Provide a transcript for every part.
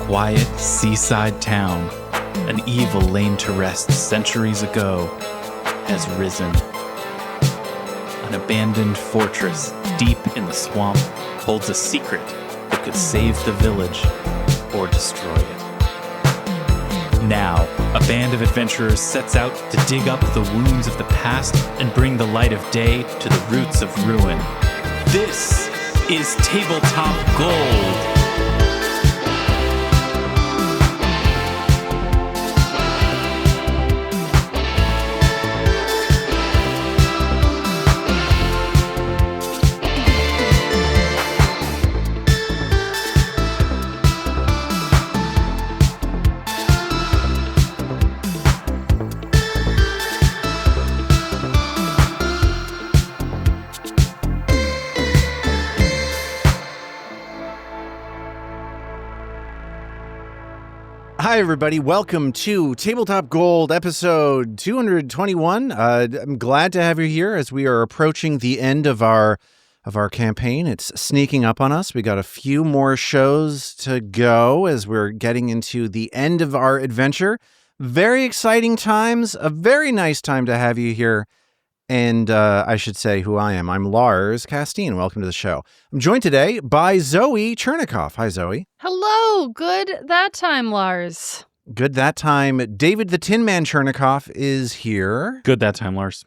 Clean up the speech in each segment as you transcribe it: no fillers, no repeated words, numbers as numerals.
quiet seaside town, an evil laid to rest centuries ago, has risen. An abandoned fortress deep in the swamp holds a secret that could save the village or destroy it. Now, a band of adventurers sets out to dig up the wounds of the past and bring the light of day to the roots of ruin. This is Tabletop Gold. Hi, everybody. Welcome to Tabletop Gold, episode 221. I'm glad to have you here as we are approaching the end of our campaign. It's sneaking up on us. We got a few more shows to go as we're getting into the end of our adventure. Very exciting times. A very nice time to have you here. And I should say who I am. I'm Lars Casteen. Welcome to the show. I'm joined today by Zoe Chernicoff. Hi, Zoe. Hello. Good that time, Lars. Good that time. David the Tin Man Chernicoff is here. Good that time, Lars.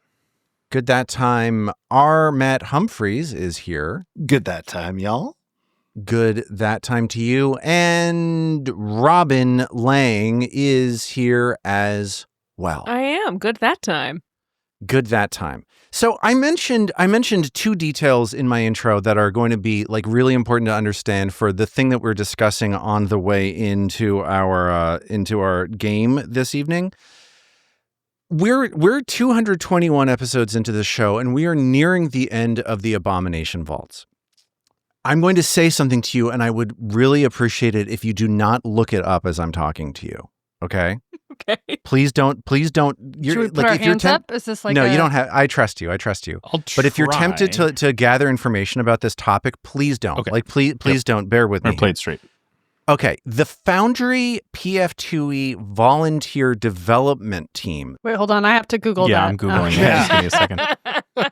Good that time. R. Matt Humphreys is here. Good that time, y'all. Good that time to you. And Robin Lange is here as well. I am. Good that time. Good that time. So I mentioned two details in my intro that are going to be like really important to understand for the thing that we're discussing on the way into our game this evening. We're 221 episodes into the show, and we are nearing the end of the Abomination Vaults. I'm going to say something to you, and I would really appreciate it if you do not look it up as I'm talking to you. Okay? Okay. Please don't. Should we put our hands up? Is this like no, you don't have. I trust you. I'll But if you're try. tempted to gather information about this topic, please don't. Okay. Like, please don't. Bear with me. Or play it straight. Okay. The Foundry PF2E Volunteer Development Team. Wait, hold on. I have to Google that. Yeah, I'm Googling Okay. that. Just give me a second.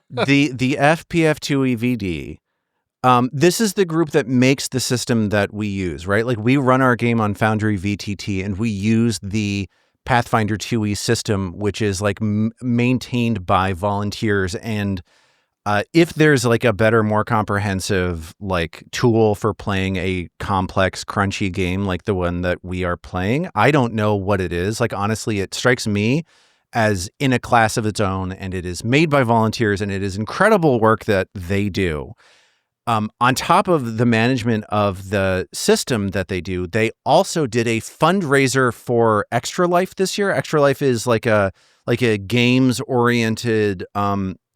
The FPF2E VD. This is the group that makes the system that we use, right? Like, we run our game on Foundry VTT, and we use the Pathfinder 2E system, which is like maintained by volunteers. And if there's like a better, more comprehensive like tool for playing a complex, crunchy game like the one that we are playing, I don't know what it is. Like, honestly, it strikes me as in a class of its own, and it is made by volunteers, and it is incredible work that they do. On top of the management of the system that they do, they also did a fundraiser for Extra Life this year. Extra Life is like a games-oriented, donation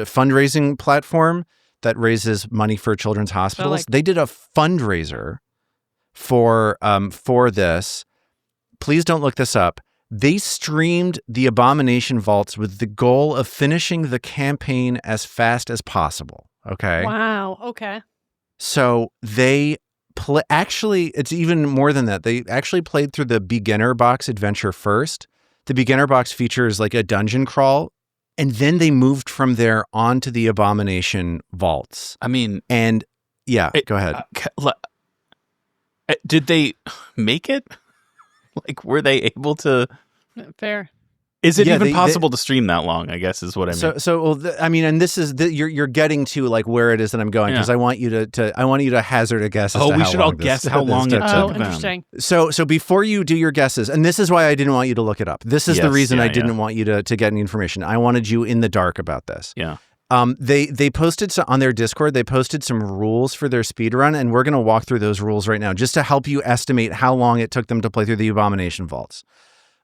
fundraising platform that raises money for children's hospitals. They did a fundraiser for this. Please don't look this up. They streamed the Abomination Vaults with the goal of finishing the campaign as fast as possible. Okay. Wow. Okay. So they actually, it's even more than that. They actually played through the beginner box adventure first. The beginner box features like a dungeon crawl, and then they moved from there on to the Abomination Vaults. I mean, and yeah, go ahead. Did they make it? Like, were they able to? Fair. Is it even possible to stream that long? I guess is what I mean. And this is you're getting to like where it is that I'm going, because I want you to hazard a guess. We should all guess how long it took them. Oh, interesting. So before you do your guesses, and this is why I didn't want you to look it up. This is the reason I didn't want you to get any information. I wanted you in the dark about this. Yeah. They posted on their Discord, they posted some rules for their speedrun, and we're going to walk through those rules right now just to help you estimate how long it took them to play through the Abomination Vaults.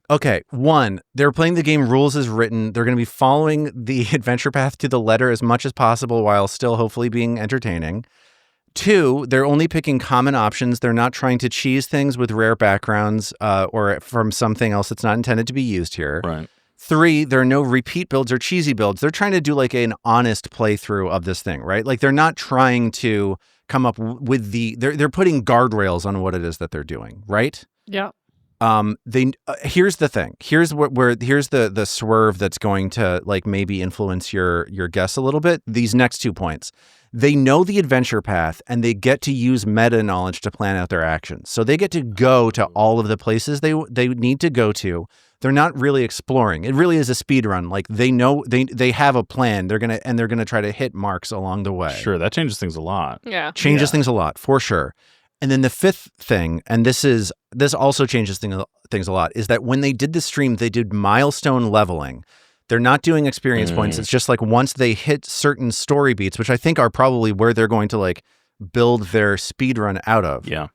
Okay, 1, they're playing the game rules as written. They're going to be following the adventure path to the letter as much as possible while still hopefully being entertaining. 2, they're only picking common options. They're not trying to cheese things with rare backgrounds or from something else that's not intended to be used here. Right. 3, there are no repeat builds or cheesy builds. They're trying to do like an honest playthrough of this thing, right? Like they're not trying to come up with they're putting guardrails on what it is that they're doing, right? Yeah. Here's the thing. Here's the swerve that's going to like maybe influence your guess a little bit. These next 2 points. They know the adventure path and they get to use meta knowledge to plan out their actions. So they get to go to all of the places they need to go to. They're not really exploring. It really is a speed run. Like they know they have a plan. They're gonna try to hit marks along the way. Sure, that changes things a lot. Yeah. Changes things a lot, for sure. And then the fifth thing, and this also changes things a lot, is that when they did the stream, they did milestone leveling. They're not doing experience points. It's just like once they hit certain story beats, which I think are probably where they're going to like build their speed run out of. Yeah.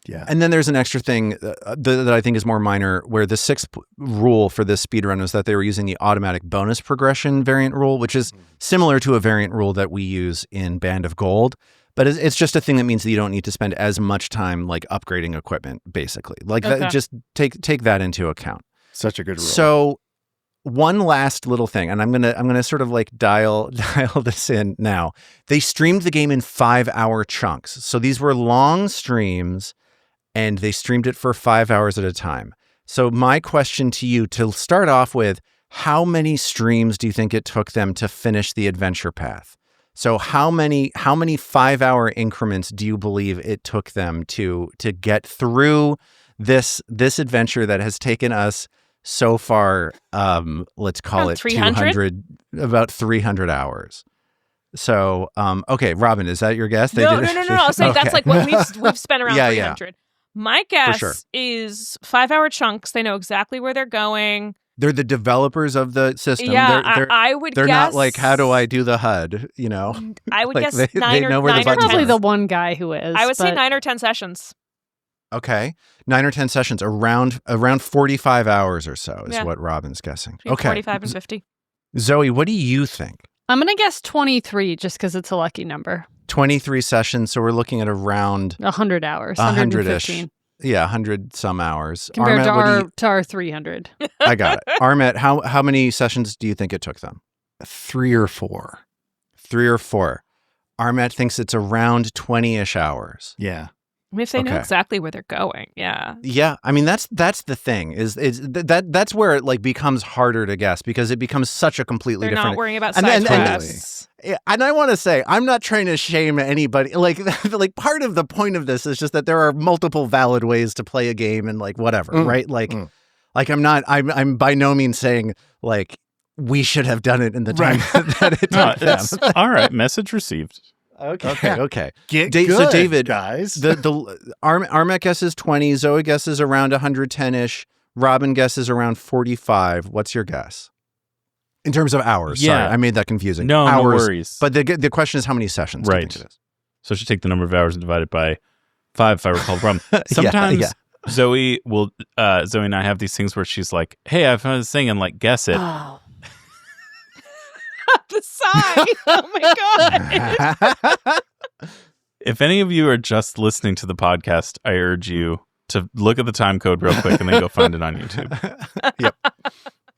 Yeah. And then there's an extra thing that I think is more minor, where the 6th rule for this speedrun was that they were using the automatic bonus progression variant rule, which is similar to a variant rule that we use in Band of Gold. But it's just a thing that means that you don't need to spend as much time like upgrading equipment, basically. Like that, just take that into account. Such a good rule. So one last little thing, and I'm gonna sort of like dial this in now. They streamed the game in 5-hour chunks. So these were long streams, and they streamed it for 5 hours at a time. So my question to you, to start off with, how many streams do you think it took them to finish the adventure path? So how many 5-hour increments do you believe it took them to get through this adventure that has taken us so far? Let's call it 300? About 300 hours. So, okay, Robin, is that your guess? No. I'll say that's like what we've spent around 300. Yeah. My guess is 5-hour chunks. They know exactly where they're going. They're the developers of the system. Yeah, I would guess. They're not like, how do I do the HUD, you know? I would like guess they 9 know or where the 10. buttons Probably are. the one guy who is. I would say 9 or 10 sessions. Okay. 9 or 10 sessions, around 45 hours or so is what Robin's guessing. Between Okay. 45 and 50. Zoe, what do you think? I'm going to guess 23 just because it's a lucky number. 23 sessions, so we're looking at around 100 hours. 100-ish. 115. Yeah, 100 some hours. Compared Armet, to our 300. I got it. Armet, how many sessions do you think it took them? 3 or 4. 3 or 4. Armet thinks it's around 20-ish hours. Yeah. I mean, if they know Okay. exactly where they're going, yeah. Yeah, I mean that's the thing is that's where it like becomes harder to guess because it becomes such a completely They're different. not worrying about And side then- quests. Yeah, and I want to say I'm not trying to shame anybody. Like part of the point of this is just that there are multiple valid ways to play a game and like whatever, right? Like I'm by no means saying like we should have done it in the time that it No, took them. it's all right. Message received. Okay. Get So good, David, guys. Armet guesses 20, Zoe guesses around 110-ish, Robin guesses around 45. What's your guess? In terms of hours. Yeah. Sorry, I made that confusing. No worries. But the question is how many sessions do you Right. think it is? So I should take the number of hours and divide it by 5 if I recall the problem. Sometimes Zoe and I have these things where she's like, hey, I found this thing and like guess it. Oh. The sigh. Oh my God. If any of you are just listening to the podcast, I urge you to look at the time code real quick and then go find it on YouTube. Yep.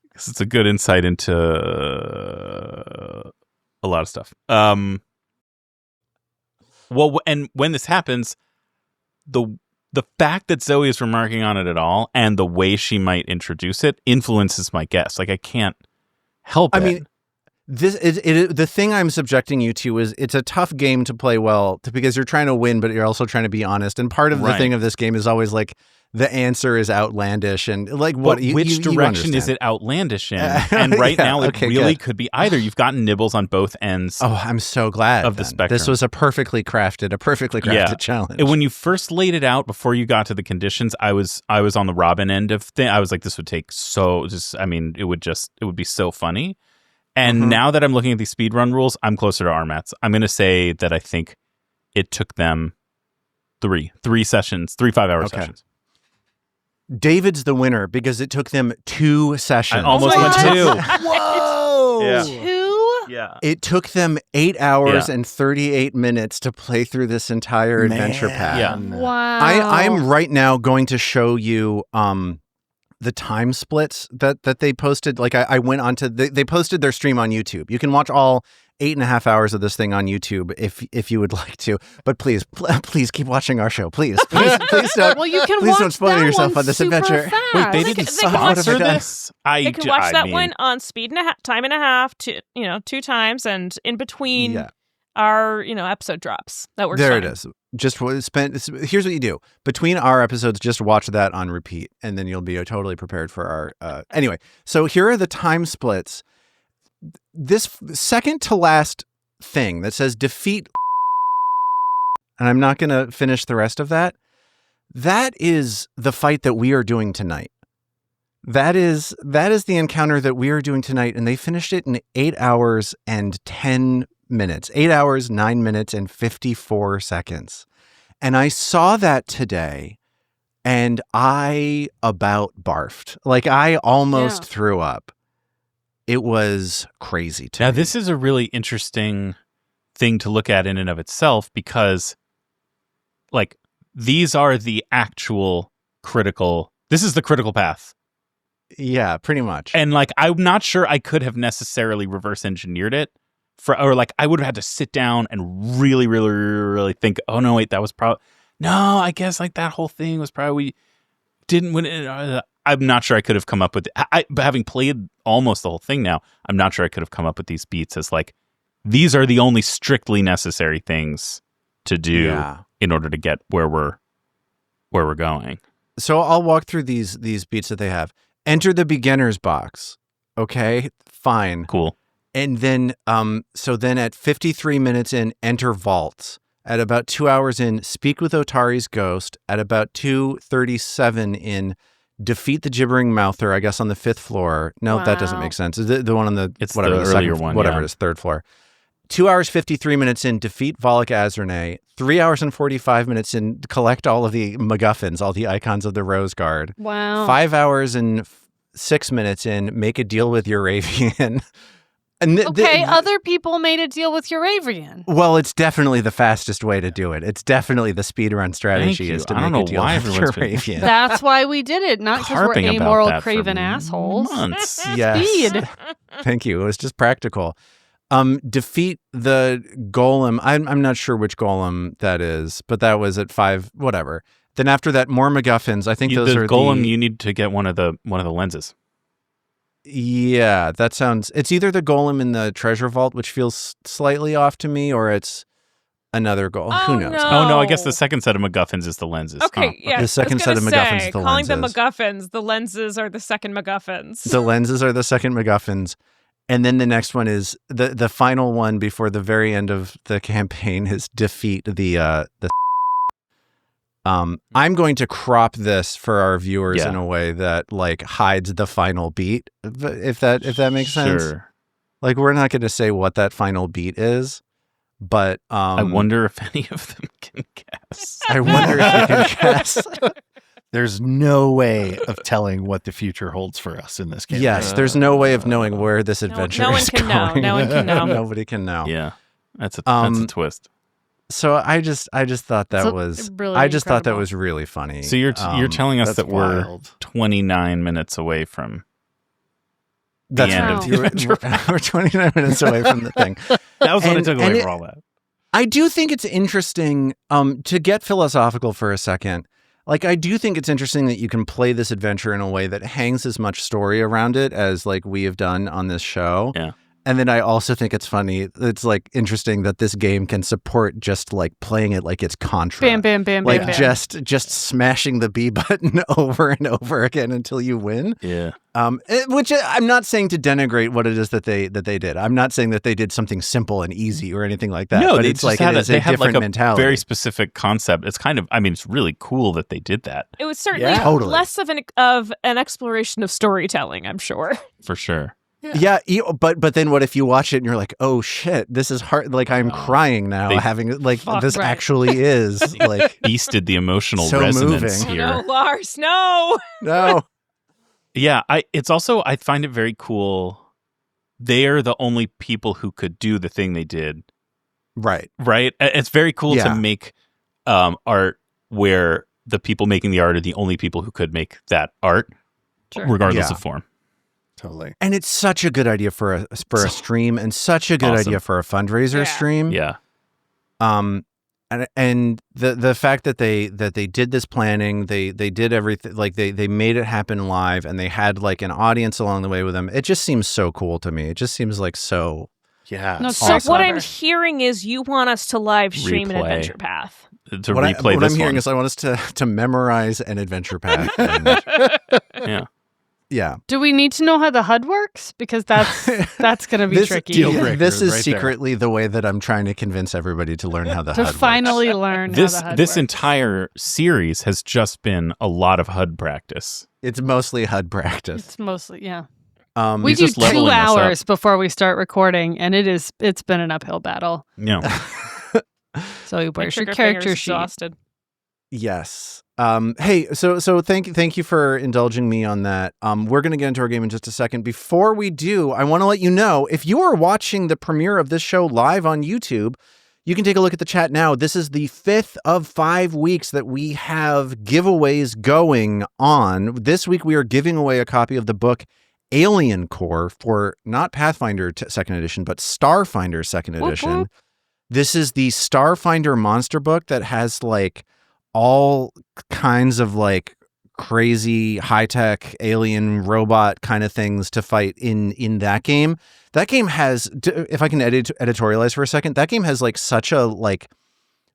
Because it's a good insight into a lot of stuff. Well, and when this happens, the fact that Zoe is remarking on it at all and the way she might introduce it influences my guess. Like I can't help it. I mean, the thing I'm subjecting you to is it's a tough game to play well because you're trying to win, but you're also trying to be honest. And part of the thing of this game is always like the answer is outlandish and like what? Which direction is it outlandish in? And right now it really could be either. You've gotten nibbles on both ends. Oh, I'm so glad of the spectrum. This was a perfectly crafted challenge. And when you first laid it out before you got to the conditions, I was on the Robin end of thing. I was like, this would take it would be so funny. And now that I'm looking at these speedrun rules, I'm closer to Armat's. I'm going to say that I think it took them three sessions, 3 5-hour sessions. David's the winner because it took them 2 sessions. I almost went 2. Whoa! Yeah. 2? Yeah. It took them 8 hours and 38 minutes to play through this entire adventure path. Yeah. Wow. I'm right now going to show you the time splits that they posted. Like I went on to they posted their stream on YouTube. You can watch all 8.5 hours of this thing on YouTube if you would like to. But please keep watching our show. Please don't. Well, you can please watch don't spoil that yourself one on this super adventure. fast. Wait, they They didn't can sponsor watch- this? They can watch that mean, one on time and a half, 2 times, and in between Yeah. our episode drops. That works. There fine. it is. Here's what you do. Between our episodes, just watch that on repeat, and then you'll be totally prepared for our... Anyway, so here are the time splits. This second to last thing that says defeat, and I'm not going to finish the rest of that. That is the fight that we are doing tonight. That is the encounter that we are doing tonight, and they finished it in 8 hours and 10 minutes. 8 hours, 9 minutes, and 54 seconds. And I saw that today, and I about barfed. Like, I almost threw up. It was crazy to Now, me. this is a really interesting thing to look at in and of itself because, like, these are the actual this is the critical path. Yeah, pretty much. And, like, I'm not sure I could have necessarily reverse engineered it I would have had to sit down and really, really, really think, oh, no, wait, that was probably, no, I guess, like, that whole thing was probably, didn't win it. I'm not sure I could have come up with but having played almost the whole thing now, I'm not sure I could have come up with these beats as like, these are the only strictly necessary things to do in order to get where we're going. So I'll walk through these beats that they have. Enter the beginner's box. Okay, fine. Cool. And then, so then at 53 minutes in, enter vaults. At about 2 hours in, speak with Otari's ghost. At about 2:37 in, defeat the gibbering mouther, I guess on the 5th floor. No, that doesn't make sense. The one on the, It's whatever, the the earlier second, one, whatever yeah. it is, 3rd floor. 2 hours, 53 minutes in, defeat Volok Azrene. 3 hours and 45 minutes in, collect all of the MacGuffins, all the icons of the Rose Guard. Wow. 5 hours and 6 minutes in, make a deal with Euravian. And Other people made a deal with Euravian. well, it's definitely the fastest way to do it. It's definitely the speedrun strategy you. is to I don't make a know deal why with everyone's been- Euravian. That's why we did it, not because we're Harping about amoral, that for craven assholes. months. Yes. Speed. Thank you. It was just practical. Defeat the golem. I'm not sure which golem that is, but that was at 5, whatever. Then after that, more MacGuffins. I think those the are golem. the... You need to get one of the lenses. Yeah, that sounds... It's either the golem in the treasure vault, which feels slightly off to me, or it's another golem. Oh, Who knows? no. Oh no, I guess the second set of MacGuffins is the lenses. Okay, Oh. yeah. The second set of MacGuffins is the calling them lenses. MacGuffins, the lenses are the second MacGuffins. The lenses are the second MacGuffins. And then the next one is the final one before the very end of the campaign is defeat the I'm going to crop this for our viewers in a way that like hides the final beat, if that makes sense. Sure. Like we're not going to say what that final beat is, but I wonder if any of them can guess. I wonder if you can guess. There's no way of telling what the future holds for us in this game. Yes, there's no way of knowing where this adventure no one is can know. going. No one can know. Nobody can know. Yeah, that's a twist. So I just thought that So was really I just thought that incredible. was really funny. So you're telling us that's that we're wild. 29 minutes away from that's end of the adventure. We're 29 minutes away from the thing. That was what I And- took and away it- from all that. I do think it's interesting to get philosophical for a second. Like I do think it's interesting that you can play this adventure in a way that hangs as much story around it as like we have done on this show. Yeah. And then I also think it's funny. It's like interesting that this game can support just like playing it like it's Contra. Bam, bam, bam, Like bam, bam. just smashing the B button over and over again until you win. Yeah. Which I'm not saying to denigrate what it is that they did. I'm not saying that they did something simple and easy or anything like that. No, but they it's just like had it is they a had different like a mentality. very specific concept. It's kind of, I mean, it's really cool that they did that It was certainly Yeah. Totally. less of an exploration of storytelling, I'm sure. for sure. Yeah, but then what if you watch it and you're like, oh shit, this is hard. Like I'm crying now, They- having like Fuck, this right. actually is like Feasted the emotional So resonance moving. here. Oh, no, Lars, no. no. Yeah, it's also, I find it very cool. They are the only people who could do the thing they did, Right. right? It's very cool Yeah. to make art where the people making the art are the only people who could make that art, Sure. regardless Yeah. of form. Totally. And it's such a good idea for a stream, and such a good Awesome. idea for a fundraiser stream. Yeah. And the fact that they did this planning, they did everything, like they made it happen live, and they had like an audience along the way with them. It just seems so cool to me. It just seems like so. Yeah. No, So awesome. what I'm hearing is you want us to live stream an Replay. adventure path. To What replay I'm this hearing one. is I want us to memorize an adventure path. Yeah. Yeah. Do we need to know how the HUD works? Because that's going to be tricky. deal breaker This is right there. secretly the way that I'm trying to convince everybody to learn how the To HUD finally learn This how the HUD this works. entire series has just been a lot of HUD practice. It's mostly HUD practice. It's mostly, yeah. We We do just 2 leveling us up. hours before we start recording, and it's been an uphill battle. Yeah. So My where's your trigger character finger's sheet? exhausted. Yes. Hey, so thank you for indulging me on that. We're going to get into our game in just a second. Before we do, I want to let you know, if you are watching the premiere of this show live on YouTube, you can take a look at the chat now. This is the 5th of 5 weeks that we have giveaways going on. This week, we are giving away a copy of the book Alien Core for not Pathfinder 2nd edition, but Starfinder 2nd edition. This is the Starfinder monster book that has like all kinds of like crazy high-tech alien robot kind of things to fight in that game. That game has, if I can editorialize for a second, that game has like such a like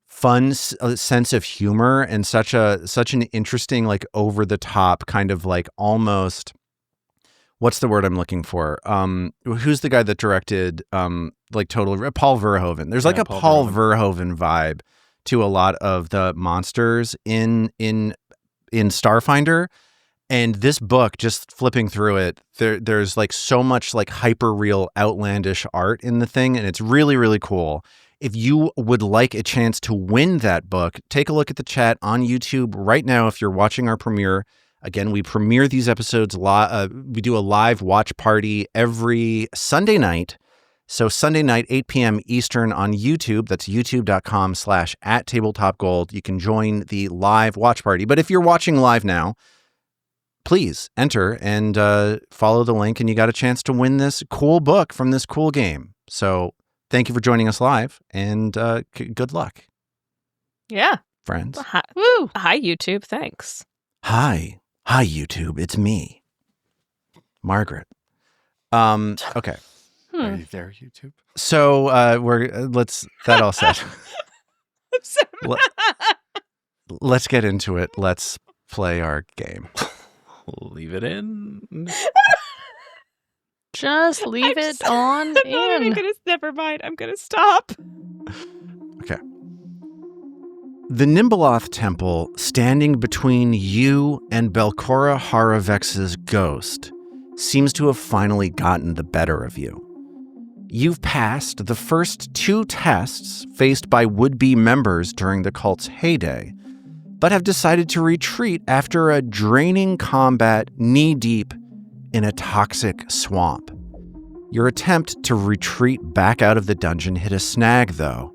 fun sense of humor and such an interesting like over the top kind of like almost, what's the word I'm looking for? Who's the guy that directed like Total Paul Verhoeven? There's like a Paul Verhoeven vibe to a lot of the monsters in Starfinder. And this book, just flipping through it, there's like so much like hyper real outlandish art in the thing, and it's really, really cool. If you would like a chance to win that book, take a look at the chat on YouTube right now if you're watching our premiere. Again, we premiere these episodes we do a live watch party every Sunday night. So Sunday night, 8 p.m. Eastern on YouTube. That's youtube.com/@tabletopgold. You can join the live watch party. But if you're watching live now, please enter and follow the link, and you got a chance to win this cool book from this cool game. So thank you for joining us live, and good luck, Yeah. friends. Hi, Woo! hi, YouTube. Thanks. Hi, YouTube. It's me, Margaret. Okay. Are you there, YouTube? So that all said. Let's get into it. Let's play our game. Leave it in. Just leave it on in. Never mind. I'm gonna stop. Okay. The Nimbaloth Temple, standing between you and Belcora Haravex's ghost, seems to have finally gotten the better of you. You've passed the first 2 tests faced by would-be members during the cult's heyday, but have decided to retreat after a draining combat knee-deep in a toxic swamp. Your attempt to retreat back out of the dungeon hit a snag, though,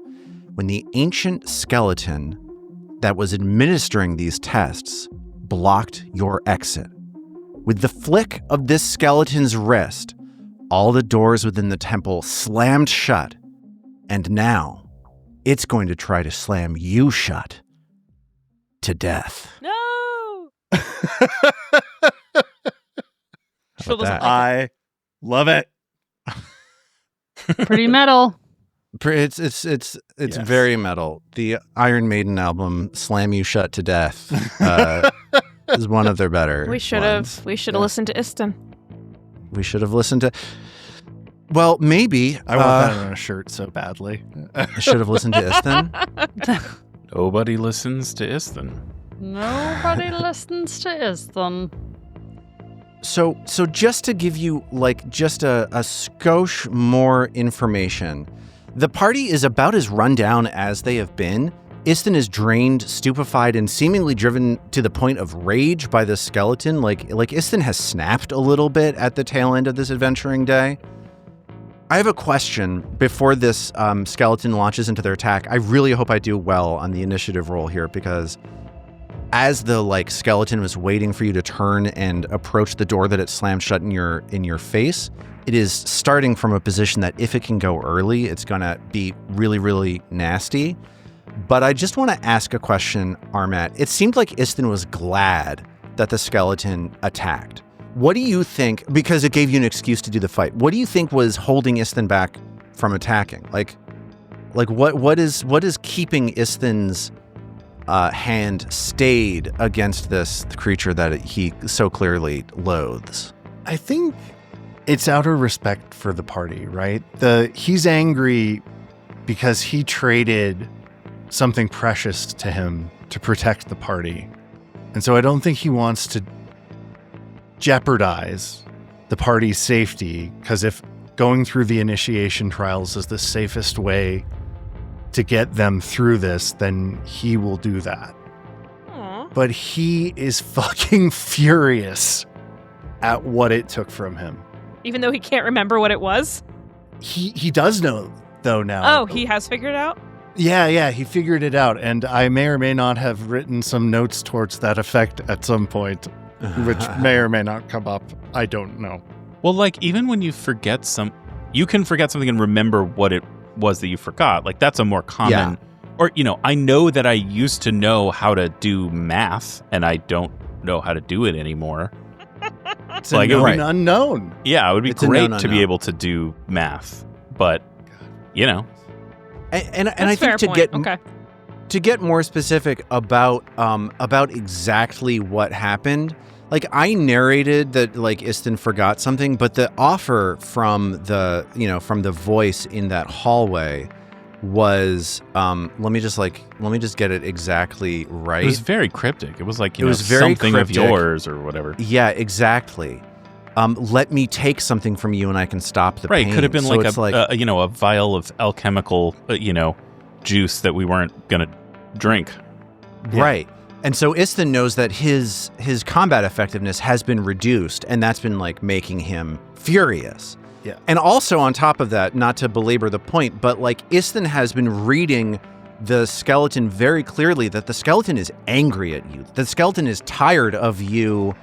when the ancient skeleton that was administering these tests blocked your exit. With the flick of this skeleton's wrist, all the doors within the temple slammed shut, and now it's going to try to slam you shut to death. No. How about that? I love it. Pretty metal. It's Yes. very metal. The Iron Maiden album "Slam You Shut to Death" is one of their better. We should ones. have. We should have listened to Istin. We should have listened to. Well, maybe I want that on a shirt so badly. I should have listened to Istin. Nobody listens to Istin. Nobody listens to Istham. So just to give you like just a skosh more information, the party is about as run down as they have been. Istin is drained, stupefied, and seemingly driven to the point of rage by the skeleton. Like Istin has snapped a little bit at the tail end of this adventuring day. I have a question before this skeleton launches into their attack. I really hope I do well on the initiative roll here, because as the like skeleton was waiting for you to turn and approach the door that it slammed shut in your face, it is starting from a position that if it can go early, it's going to be really, really nasty. But I just want to ask a question, Armat. It seemed like Istin was glad that the skeleton attacked. What do you think, because it gave you an excuse to do the fight, what do you think was holding Istin back from attacking? Like what is keeping Istin's hand stayed against this creature that he so clearly loathes? I think it's out of respect for the party, right? He's angry because he traded something precious to him to protect the party. And so I don't think he wants to jeopardize the party's safety, because if going through the initiation trials is the safest way to get them through this, then he will do that. Aww. But he is fucking furious at what it took from him. Even though he can't remember what it was? He does know, though, now. Oh, he has figured it out? Yeah, he figured it out. And I may or may not have written some notes towards that effect at some point, which may or may not come up. I don't know. Well, like, even when you forget you can forget something and remember what it was that you forgot. Like, that's a more common... Yeah. Or, I know that I used to know how to do math, and I don't know how to do it anymore. It's like, a known right. unknown. Yeah, it would be It's a great known to be unknown. able to do math. But, And I That's think fair to point. get Okay. to get more specific about exactly what happened, like I narrated that like Istin forgot something, but the offer from the voice in that hallway was let me just get it exactly right. it was very cryptic. It was like, It was very something cryptic. of yours or whatever. Yeah, exactly. Let me take something from you and I can stop the Right, pain. could have been So like it's a vial of alchemical, juice that we weren't going to drink. Right. And so Istin knows that his combat effectiveness has been reduced, and that's been like making him furious. Yeah. And also on top of that, not to belabor the point, but like Istin has been reading the skeleton very clearly that the skeleton is angry at you. The skeleton is tired of you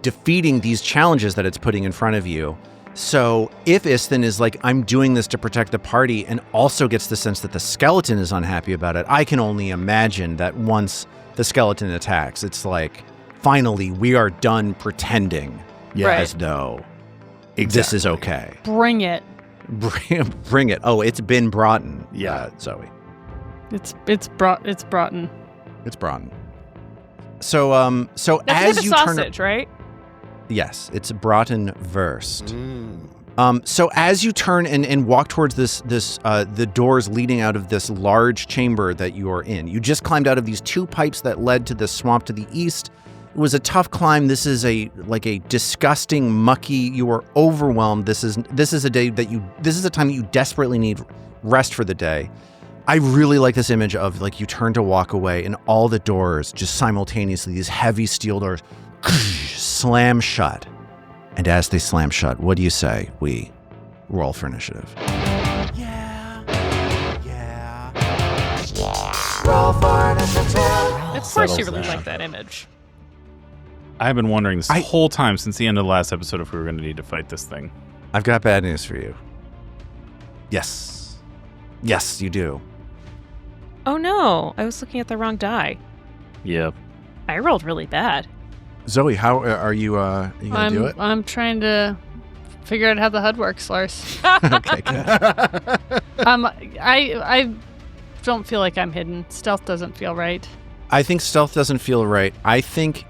defeating these challenges that it's putting in front of you. So if Istin is like, I'm doing this to protect the party, and also gets the sense that the skeleton is unhappy about it, I can only imagine that once the skeleton attacks, it's like, finally, we are done pretending Yeah. as though this is okay. Bring it. Bring it. Oh, it's been brought in. Yeah. Zoe. It's brought in. It's brought in. So That's as like a you sausage, right? Yes, it's brought in versed. So as you turn and walk towards the doors leading out of this large chamber that you are in, you just climbed out of these two pipes that led to the swamp to the east. It was a tough climb. This is a disgusting, mucky. You are overwhelmed. This is a day this is a time that you desperately need rest for the day. I really like this image of like you turn to walk away and all the doors just simultaneously, these heavy steel doors slam shut. And as they slam shut, what do you say? We roll for initiative. Roll for initiative. Of course you settles really that. like that image. I've been wondering this whole time since the end of the last episode if we were going to need to fight this thing. I've got bad news for you. Yes, you do. Oh no, I was looking at the wrong die. Yeah. I rolled really bad. Zoe, how are you? Are you gonna do it? I'm trying to figure out how the HUD works, Lars. Okay, good. I don't feel like I'm hidden. Stealth doesn't feel right. I think stealth doesn't feel right. I think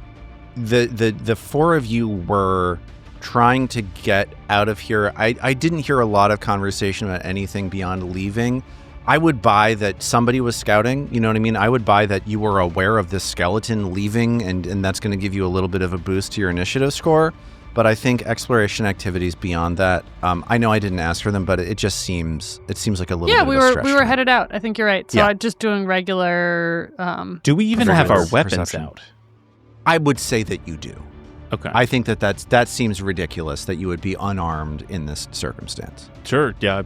the four of you were trying to get out of here. I didn't hear a lot of conversation about anything beyond leaving. I would buy that somebody was scouting, you know what I mean? I would buy that you were aware of this skeleton leaving, and that's going to give you a little bit of a boost to your initiative score. But I think exploration activities beyond that, I know I didn't ask for them, but it seems like a little bit of a stretch. we were headed out. I think you're right. So Yeah. I'm just doing regular. Do we even have our weapons perception. out? I would say that you do. Okay. I think that seems ridiculous that you would be unarmed in this circumstance. Sure. Yeah.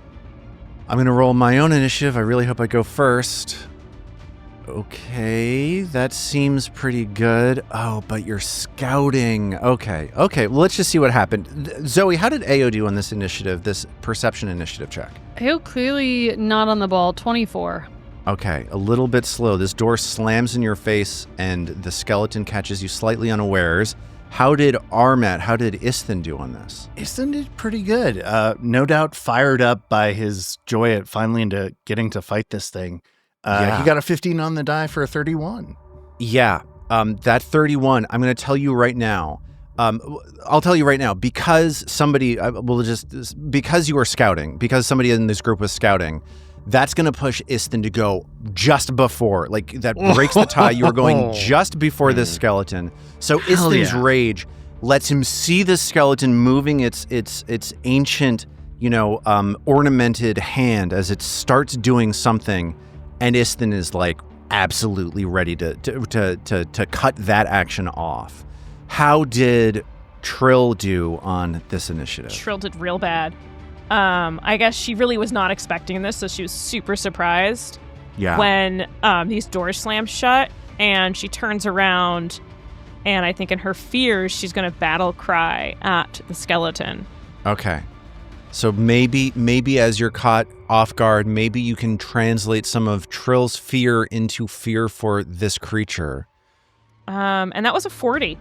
I'm going to roll my own initiative. I really hope I go first. Okay, that seems pretty good. Oh, but you're scouting. Okay, well, let's just see what happened. Zoe, how did Ao do on this initiative, this perception initiative check? Ao clearly not on the ball, 24. Okay, a little bit slow. This door slams in your face, and the skeleton catches you slightly unawares. How did Isthin do on this? Isthin did pretty good. No doubt fired up by his joy at finally into getting to fight this thing. He got a 15 on the die for a 31. Yeah, that 31, I'm going to tell you right now. I'll tell you right now, because because you were scouting, because somebody in this group was scouting, that's going to push Isthin to go just before. Like, that breaks the tie. You were going just before this skeleton. So Isthin's rage lets him see the skeleton moving its ancient, ornamented hand as it starts doing something. And Isthin is like absolutely ready to cut that action off. How did Trill do on this initiative? Trill did real bad. I guess she really was not expecting this, so she was super surprised when these doors slammed shut, and she turns around, and I think in her fears, she's going to battle cry at the skeleton. Okay. So maybe as you're caught off guard, maybe you can translate some of Trill's fear into fear for this creature. And that was a 40.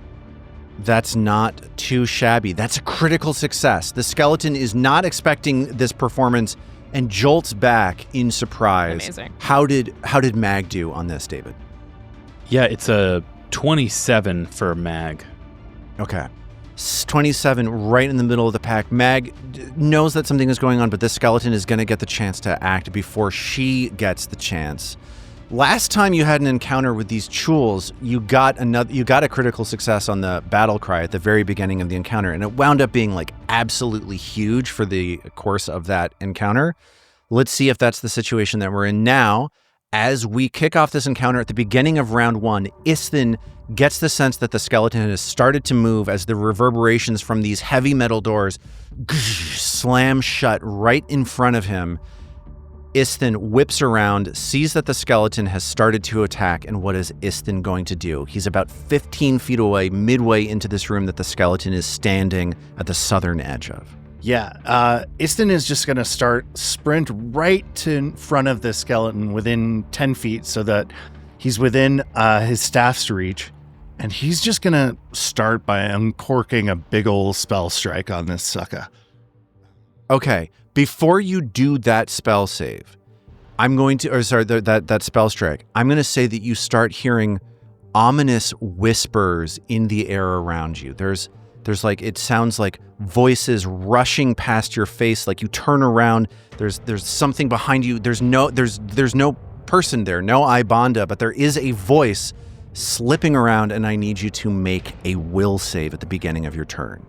That's not too shabby. That's a critical success. The skeleton is not expecting this performance and jolts back in surprise. Amazing. How did Mag do on this, David? Yeah, it's a 27 for Mag. Okay. 27 right in the middle of the pack. Mag knows that something is going on, but this skeleton is going to get the chance to act before she gets the chance. Last time you had an encounter with these chuls, you got a critical success on the battle cry at the very beginning of the encounter, and it wound up being like absolutely huge for the course of that encounter. Let's see if that's the situation that we're in now. As we kick off this encounter at the beginning of round 1, Isthin gets the sense that the skeleton has started to move as the reverberations from these heavy metal doors slam shut right in front of him. Isthin whips around, sees that the skeleton has started to attack, and what is Isthin going to do? He's about 15 feet away, midway into this room that the skeleton is standing at the southern edge of. Yeah, Isthin is just going to sprint right in front of the skeleton within 10 feet so that he's within his staff's reach, and he's just going to start by uncorking a big old spell strike on this sucker. Okay, before you do that spell save, that spell strike, I'm going to say that you start hearing ominous whispers in the air around you. There's like, it sounds like voices rushing past your face. Like you turn around, there's something behind you. There's no person there, no Ibanda, but there is a voice slipping around, and I need you to make a will save at the beginning of your turn.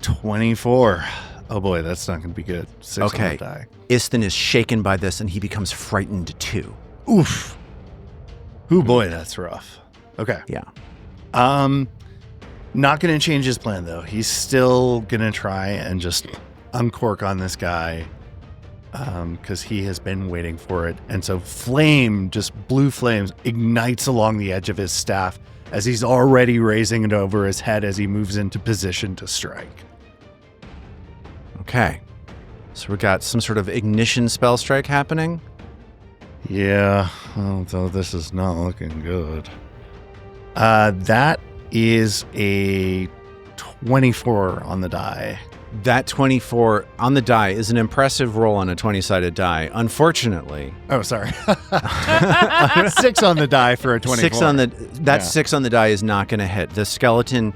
24. Oh boy, that's not going to be good. 6 on the die. Isthin is shaken by this, and he becomes frightened too. Oof. Oh boy, that's rough. Okay. Yeah. Not going to change his plan though. He's still going to try and just uncork on this guy, because he has been waiting for it. And so blue flames ignites along the edge of his staff as he's already raising it over his head as he moves into position to strike. Okay. So we got some sort of ignition spell strike happening. Yeah, although this is not looking good. That is a 24 on the die. That 24 on the die is an impressive roll on a 20-sided die. Unfortunately... Oh, sorry. 6 on the die for a 24. 6 on the die is not going to hit. The skeleton...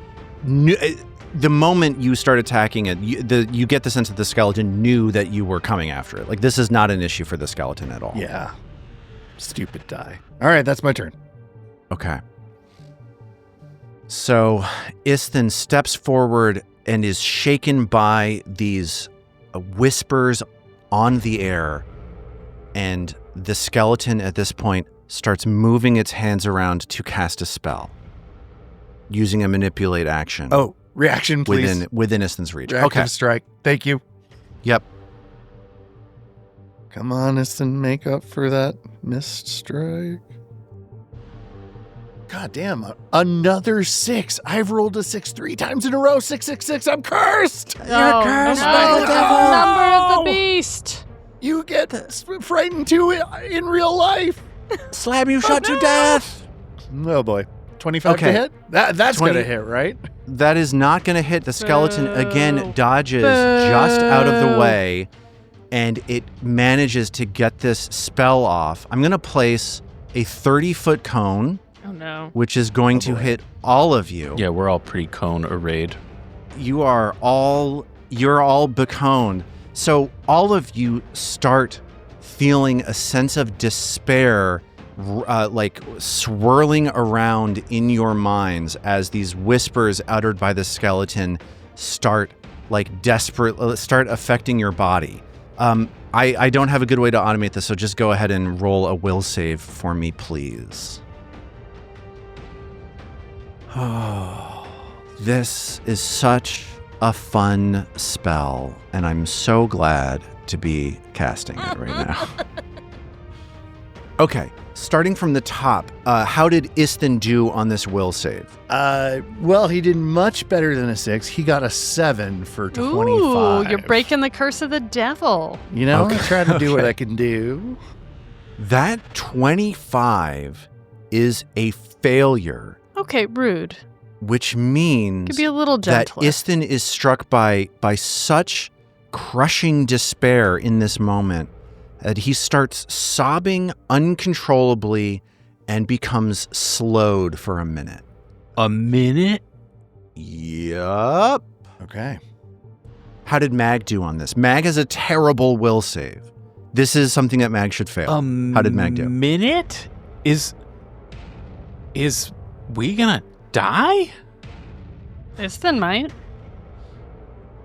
The moment you start attacking it, you get the sense that the skeleton knew that you were coming after it. Like, this is not an issue for the skeleton at all. Yeah. Stupid die. All right, that's my turn. Okay. So, Isthin steps forward and is shaken by these whispers on the air, and the skeleton at this point starts moving its hands around to cast a spell, using a manipulate action. Oh, reaction, please. Within Isthin's reach. Reactive strike. Thank you. Yep. Come on, Iston, make up for that missed strike. God damn, another 6. I've rolled a 6 3 times in a row. 6, 6, 6. I'm cursed. You're cursed by the devil. Number of the beast. You get frightened too in real life. Slam you shot to death. Oh boy. 25 to hit? That's going to hit, right? That is not going to hit. The skeleton, again, dodges just out of the way, and it manages to get this spell off. I'm going to place a 30-foot cone. Oh, no. Which is going to hit all of you. Yeah, we're all pretty cone arrayed. You're all beconed. So all of you start feeling a sense of despair like swirling around in your minds as these whispers uttered by the skeleton start affecting your body. I don't have a good way to automate this, so just go ahead and roll a will save for me, please. Oh, this is such a fun spell, and I'm so glad to be casting it right now. Okay, starting from the top, how did Iston do on this will save? Well, he did much better than a 6. He got a 7 for 25. Ooh, you're breaking the curse of the devil. You know, I try to do what I can do. That 25 is a failure. Okay, rude. Which means Could be a little that gentler. Iston is struck by such crushing despair in this moment that he starts sobbing uncontrollably and becomes slowed for a minute. A minute? Yup. Okay. How did Mag do on this? Mag has a terrible will save. This is something that Mag should fail. How did Mag do? A minute? Is we gonna die? Iston might.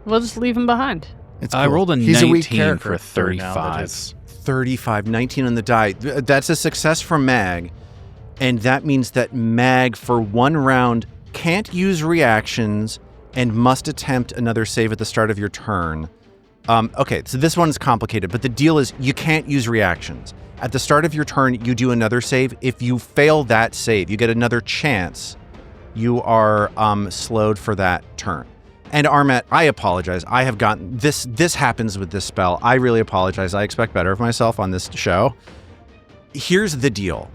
We'll just leave him behind. It's I rolled a He's 19 a weak character for now that 35. is- 35, 19 on the die. That's a success for Mag. And that means that Mag, for one round, can't use reactions and must attempt another save at the start of your turn. Okay, so this one's complicated, but the deal is you can't use reactions. At the start of your turn, you do another save. If you fail that save, you get another chance. You are slowed for that turn. And Armet, I apologize. I have gotten this. This happens with this spell. I really apologize. I expect better of myself on this show. Here's the deal.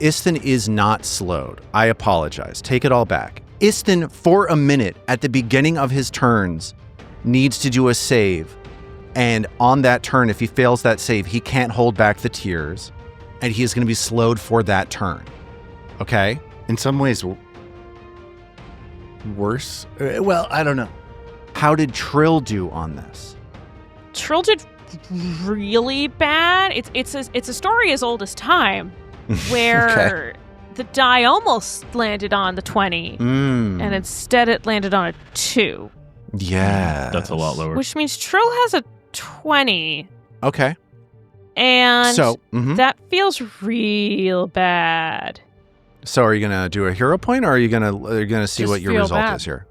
Iston is not slowed. I apologize. Take it all back. Iston, for a minute at the beginning of his turns, needs to do a save. And on that turn, if he fails that save, he can't hold back the tears. And he is going to be slowed for that turn. Okay? In some ways, worse. Well, I don't know. How did Trill do on this? Trill did really bad. It's a story as old as time, where the die almost landed on the 20, and instead it landed on a 2. Yeah. That's a lot lower. Which means Trill has a 20. Okay. And So, that feels real bad. So are you going to do a hero point, or are you going to see Just what your feel result bad. is here?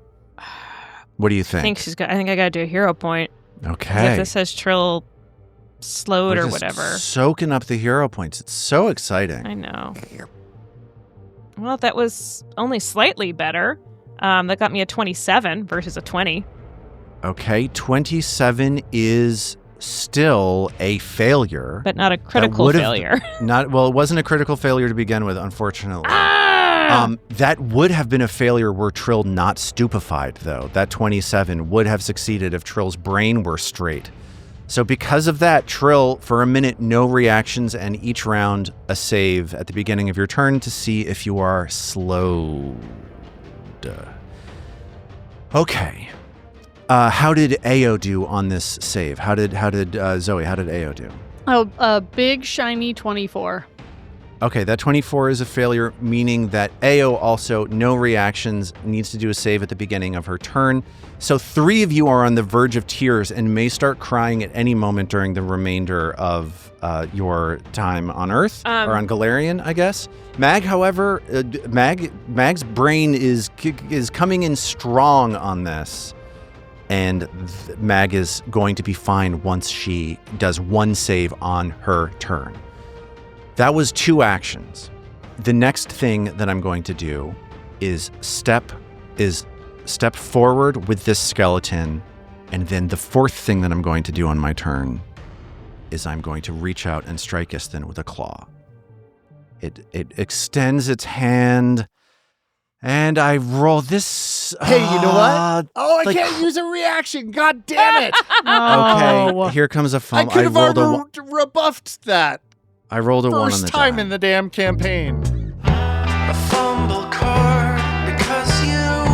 What do you think? I think I gotta do a hero point. Okay. If this says Trill slowed We're or just whatever. soaking up the hero points. It's so exciting. I know. Well, that was only slightly better. That got me a 27 versus a 20. Okay, 27 is still a failure. But not a critical failure. It wasn't a critical failure to begin with, unfortunately. That would have been a failure were Trill not stupefied, though. That 27 would have succeeded if Trill's brain were straight. So because of that, Trill, for a minute, no reactions, and each round a save at the beginning of your turn to see if you are slowed. Okay. How did Ao do on this save? How did Zoe? How did Ao do? Oh, a big shiny 24. Okay, that 24 is a failure, meaning that Ao also, no reactions, needs to do a save at the beginning of her turn. So 3 of you are on the verge of tears and may start crying at any moment during the remainder of your time on Earth, or on Galarian, I guess. Mag, however, Mag's brain is coming in strong on this. and Mag is going to be fine once she does one save on her turn. That was 2 actions. The next thing that I'm going to do is step forward with this skeleton, and then the 4th thing that I'm going to do on my turn is I'm going to reach out and strike Istin with a claw. It extends its hand, and I roll this. Hey, you know what? Oh, I can't use a reaction. God damn it! Okay, here comes a fumble. I could have already rebuffed that. I rolled a 1 on the First time die. in the damn campaign. A fumble card because you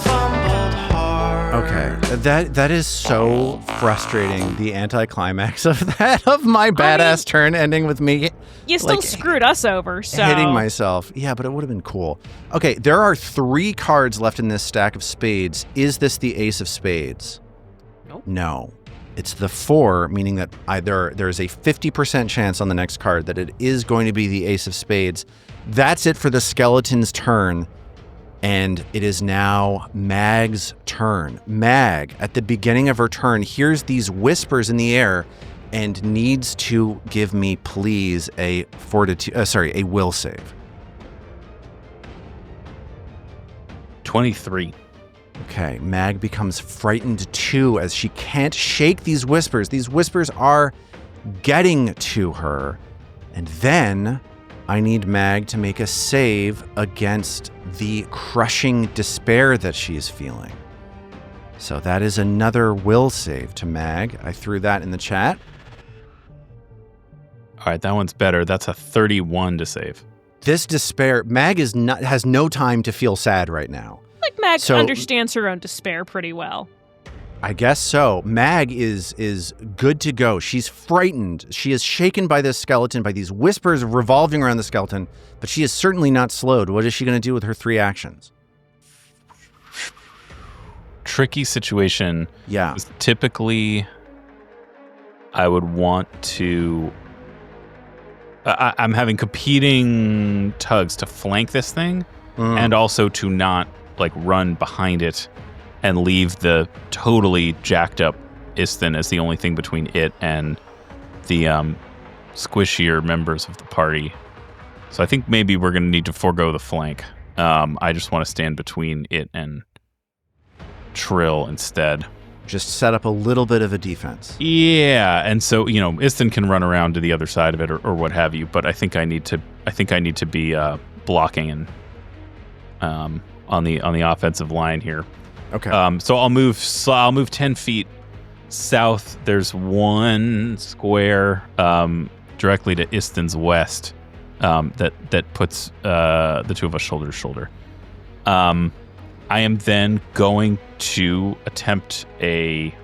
fumbled hard. Okay, that is so frustrating. The anticlimax of that, of my badass turn ending with me You still screwed us over, so. hitting myself. Yeah, but it would have been cool. Okay, there are 3 cards left in this stack of spades. Is this the ace of spades? Nope. No. It's the 4, meaning that there is a 50% chance on the next card that it is going to be the ace of spades. That's it for the skeleton's turn. And it is now Mag's turn. Mag, at the beginning of her turn, hears these whispers in the air and needs to give me, please, a will save. 23. Okay, Mag becomes frightened too as she can't shake these whispers. These whispers are getting to her. And then I need Mag to make a save against the crushing despair that she's feeling. So that is another will save to Mag. I threw that in the chat. All right, that one's better. That's a 31 to save. This despair, Mag has no time to feel sad right now. Like Mag So- understands her own despair pretty well. I guess so. Mag is good to go. She's frightened. She is shaken by this skeleton, by these whispers revolving around the skeleton, but she is certainly not slowed. What is she going to do with her 3 actions? Tricky situation. Yeah. Typically, I would want to... I'm having competing tugs to flank this thing and also to not run behind it and leave the totally jacked up Istin as the only thing between it and the squishier members of the party. So I think maybe we're going to need to forego the flank. I just want to stand between it and Trill instead. Just set up a little bit of a defense. Yeah, and so Istin can run around to the other side of it or what have you. But I think I need to be blocking and on the offensive line here. Okay. So I'll move 10 feet south. There's one square directly to Istin's west that puts the two of us shoulder to shoulder. I am then going to attempt a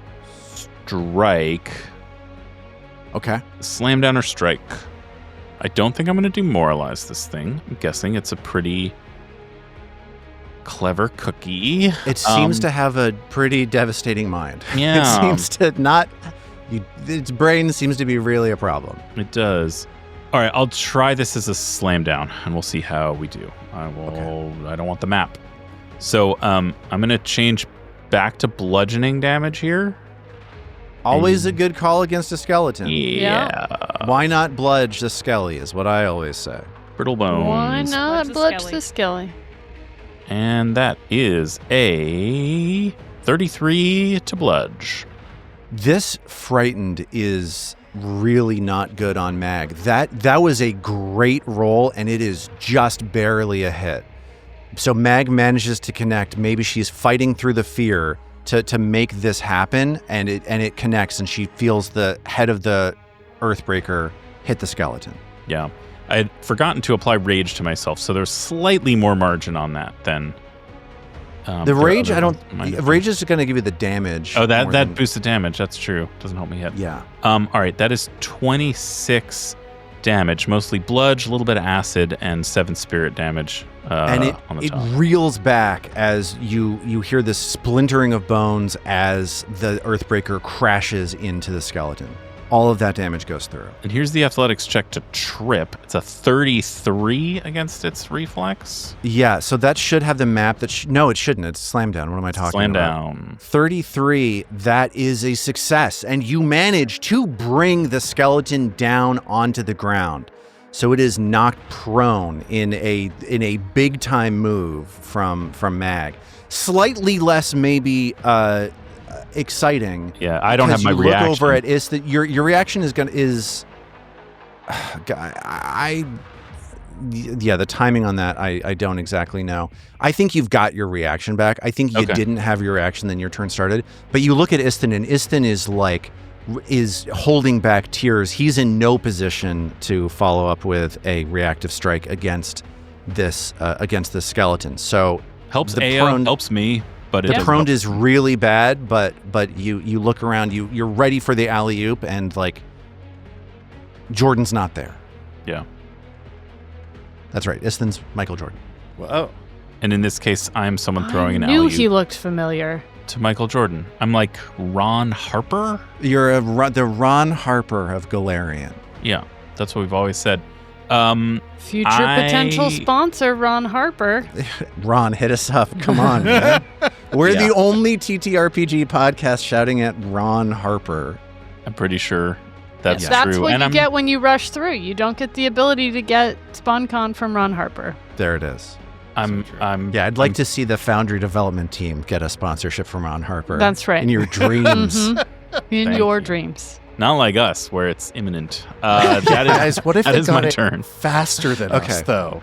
strike. Okay. Slam down or strike. I don't think I'm going to demoralize this thing. I'm guessing it's a pretty clever cookie. It seems to have a pretty devastating mind. Yeah. It seems to not... its brain seems to be really a problem. It does. All right, I'll try this as a slam down, and we'll see how we do. I don't want the map. So I'm going to change back to bludgeoning damage here. Always a good call against a skeleton. Yeah. Why not bludge the skelly is what I always say. Brittle bones. Why not Bludge the bludge skelly. the skelly? And that is a 33 to bludge. This frightened is really not good on Mag. That was a great roll, and it is just barely a hit. So Mag manages to connect. Maybe she's fighting through the fear to make this happen, and it connects, and she feels the head of the Earthbreaker hit the skeleton. Yeah. I had forgotten to apply rage to myself, so there's slightly more margin on that than The rage, other rage is going to give you the damage. Oh, more that than- boosts the damage. That's true. Doesn't help me hit. Yeah. All right, that is 26 damage, mostly bludge, a little bit of acid, and 7 spirit damage. And on the it top. reels back as you hear this splintering of bones as the Earthbreaker crashes into the skeleton. all of that damage goes through. And here's the athletics check to trip. It's a 33 against its reflex. Yeah, so that should have the map that... no, it shouldn't. It's slam down. What am I talking Slam about? down. 33, that is a success. And you manage to bring the skeleton down onto the ground. So it is knocked prone in a big-time move from Mag. Slightly less maybe... exciting. Yeah, I don't have my reaction. Look over at Istin. Your reaction is the timing on that I don't exactly know. I think you've got your reaction back. I think you didn't have your reaction, then your turn started. But you look at Istin, and Istin is holding back tears. He's in no position to follow up with a reactive strike against this skeleton. So helps AO, helps me. But the prone is really bad, but you look around, you're ready for the alley-oop, and like Jordan's not there. Yeah. That's right. Istin's Michael Jordan. Whoa. And in this case, I'm someone throwing an I knew alley-oop he looked familiar. to Michael Jordan. I'm like Ron Harper? You're the Ron Harper of Galarian. Yeah, that's what we've always said. Future potential sponsor, Ron Harper. Ron, hit us up. Come on, man. We're the only TTRPG podcast shouting at Ron Harper. I'm pretty sure that's true. That's what you get when you rush through. You don't get the ability to get SpawnCon from Ron Harper. There it is. I'd like to see the Foundry development team get a sponsorship from Ron Harper. That's right. In your dreams. In your dreams. Not like us, where it's imminent. That is, guys, what if that they is got my it turn. faster than us, though?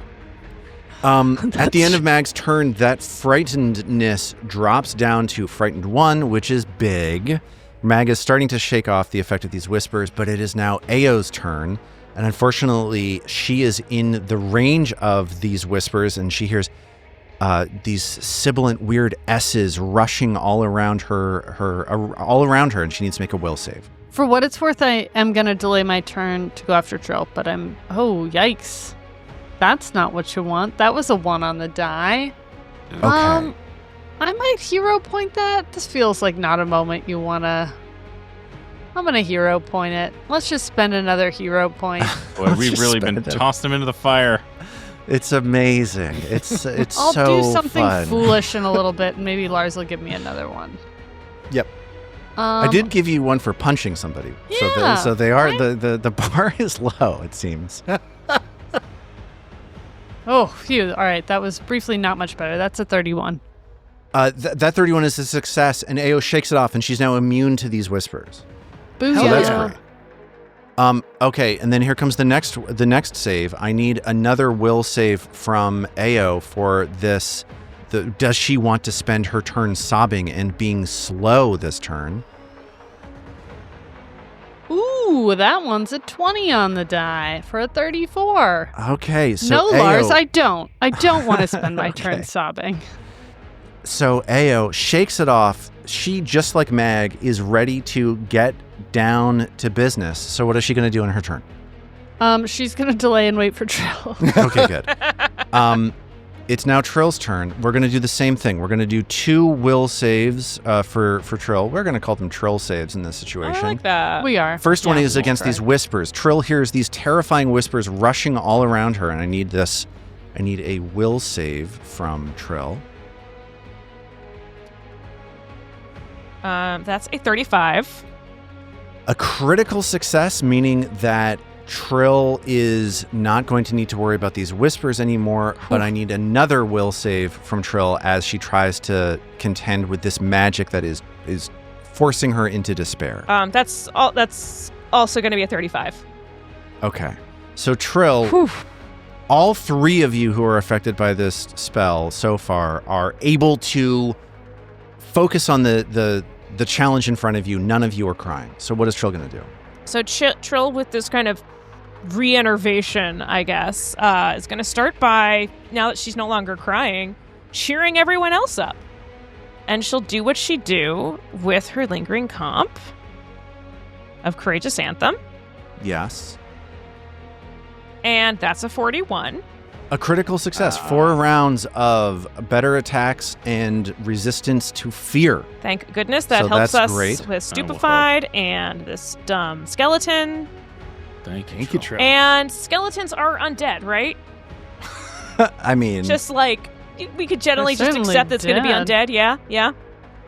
At the end of Mag's turn, that frightenedness drops down to frightened 1, which is big. Mag is starting to shake off the effect of these whispers, but it is now Ao's turn. And unfortunately, she is in the range of these whispers, and she hears these sibilant, weird S's rushing all around her, and she needs to make a will save. For what it's worth, I am going to delay my turn to go after Trill, but oh, yikes. That's not what you want. That was a 1 on the die. Okay. I might hero point that. This feels like not a moment you want to... I'm going to hero point it. Let's just spend another hero point. Boy, we've really been tossing him into the fire. It's amazing. It's I'll so do something fun. foolish in a little bit, and maybe Lars will give me another one. Yep. I did give you one for punching somebody. Yeah, so they are the bar is low, it seems. Oh, phew. All right. That was briefly not much better. That's a 31. That 31 is a success, and Ao shakes it off, and she's now immune to these whispers. Booyah. So that's great. Okay, and then here comes the next save. I need another will save from Ao for this. Does she want to spend her turn sobbing and being slow this turn? Ooh, that one's a 20 on the die for a 34. Okay, so no, Ao, Lars, I don't want to spend my turn sobbing. So Ao shakes it off. She, just like Mag, is ready to get down to business. So what is she going to do in her turn? She's going to delay and wait for Trill. Okay, good. It's now Trill's turn. We're going to do the same thing. We're going to do 2 will saves for Trill. We're going to call them Trill saves in this situation. I like that. We are. First one is against these whispers. Trill hears these terrifying whispers rushing all around her, and I need a will save from Trill. That's a 35. A critical success, meaning that Trill is not going to need to worry about these whispers anymore, but I need another will save from Trill as she tries to contend with this magic that is forcing her into despair. That's also going to be a 35. Okay. So Trill, all 3 of you who are affected by this spell so far are able to focus on the challenge in front of you. None of you are crying. So what is Trill going to do? So Trill, with this kind of re-enervation, I guess, is going to start by, now that she's no longer crying, cheering everyone else up. And she'll do what she do with her lingering comp of Courageous Anthem. Yes. And that's a 41. A critical success. 4 rounds of better attacks and resistance to fear. Thank goodness that So helps that's us great. with Stupefied and this dumb skeleton. Thank you, Trill. And skeletons are undead, right? I mean, Just like, we could generally They're just certainly accept it's going to be dead. undead, yeah? Yeah?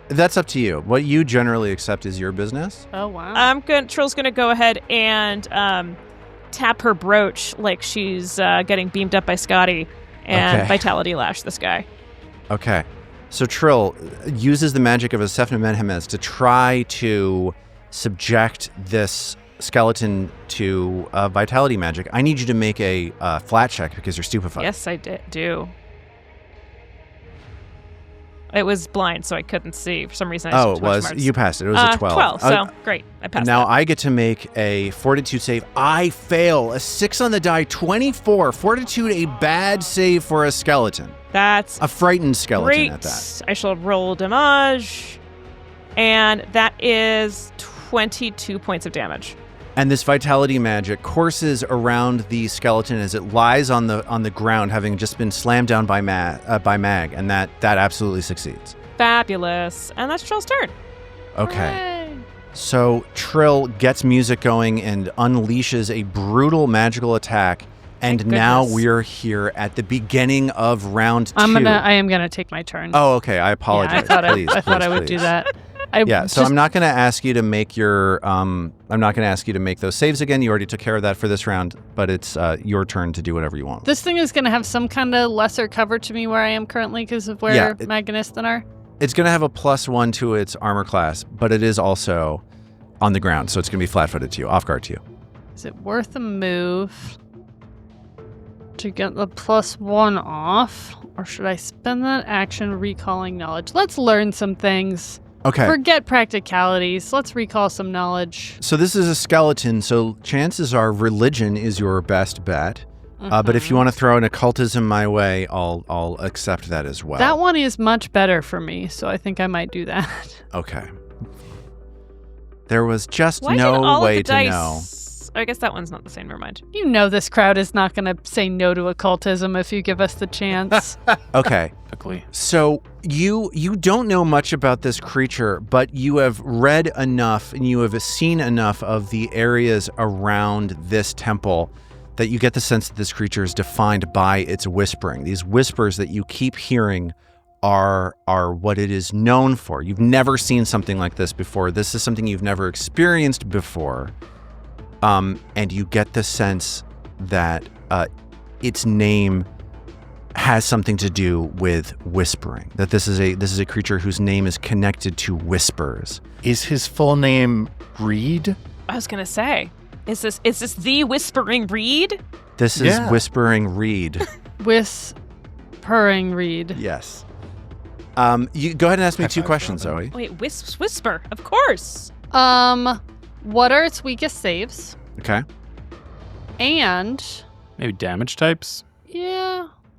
that's up to you. What you generally accept is your business. Oh, wow. Trill's going to go ahead and tap her brooch like she's getting beamed up by Scotty and Okay. Vitality Lash this guy. Okay. So Trill uses the magic of a Sephna Menhemes to try to subject this skeleton to vitality magic. I need you to make a flat check because you're stupefied. Yes, I do. It was blind, so I couldn't see. For some reason, I Oh, took it was. smarts. You passed it. It was a 12. 12, so great. I passed Now that. I get to make a fortitude save. I fail. A 6 on the die, 24. Fortitude, a bad save for a skeleton. That's A frightened skeleton great. at that. I shall roll damage. And that is 22 points of damage. And this vitality magic courses around the skeleton as it lies on the ground, having just been slammed down by Mag, and that absolutely succeeds. Fabulous. And that's Trill's turn. Okay. So Trill gets music going and unleashes a brutal magical attack. And Thank now goodness. we're here at the beginning of round 2. I am gonna take my turn. Oh, okay. I apologize. Yeah, I thought Please, I would please. do that. So I'm not going to ask you to make your I'm not going to ask you to make those saves again. You already took care of that for this round, but it's your turn to do whatever you want. This thing is gonna have some kind of lesser cover to me where I am currently because of where Mag and Istan are. It's going to have a +1 to its armor class, but it is also on the ground, so it's going to be flat-footed to you, off guard to you. Is it worth a move to get the +1 off, or should I spend that action recalling knowledge? Let's learn some things. Okay. Forget practicalities. Let's recall some knowledge. So this is a skeleton, so chances are religion is your best bet. But if you want to throw an occultism my way, I'll accept that as well. That one is much better for me, so I think I might do that. Okay. There was just Why did no all way of the to dice... know. I guess that one's not the same. Never mind. You know this crowd is not going to say no to occultism if you give us the chance. Okay. Quickly. So you don't know much about this creature, but you have read enough and you have seen enough of the areas around this temple that you get the sense that this creature is defined by its whispering. These whispers that you keep hearing are what it is known for. You've never seen something like this before. This is something you've never experienced before. And you get the sense that its name has something to do with whispering. That this is a creature whose name is connected to whispers. Is his full name Reed? I was gonna say, is this the Whispering Reed? This is Whispering Reed. Whispering Reed. Yes. You go ahead and ask me 2 questions, Zoe. Wait, whisper, of course. What are its weakest saves? Okay. And Maybe damage types?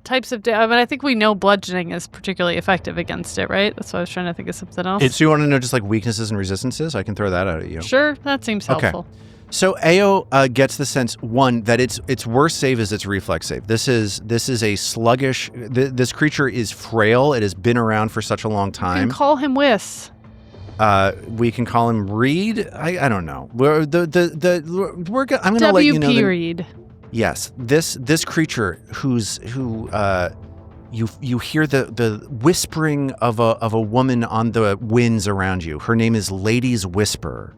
types of I mean, I think we know bludgeoning is particularly effective against it, right? That's why I was trying to think of something else. So you want to know just like weaknesses and resistances? I can throw that out at you. Sure, that seems helpful. So Ao gets the sense, one, that its worst save is its reflex save. This is a sluggish. This creature is frail. It has been around for such a long You time. can call him Whis. We can call him Reed. I don't know. I'm going to let you know. WP Reed. Yes, this creature who you hear the whispering of a woman on the winds around you. Her name is Lady's Whisper,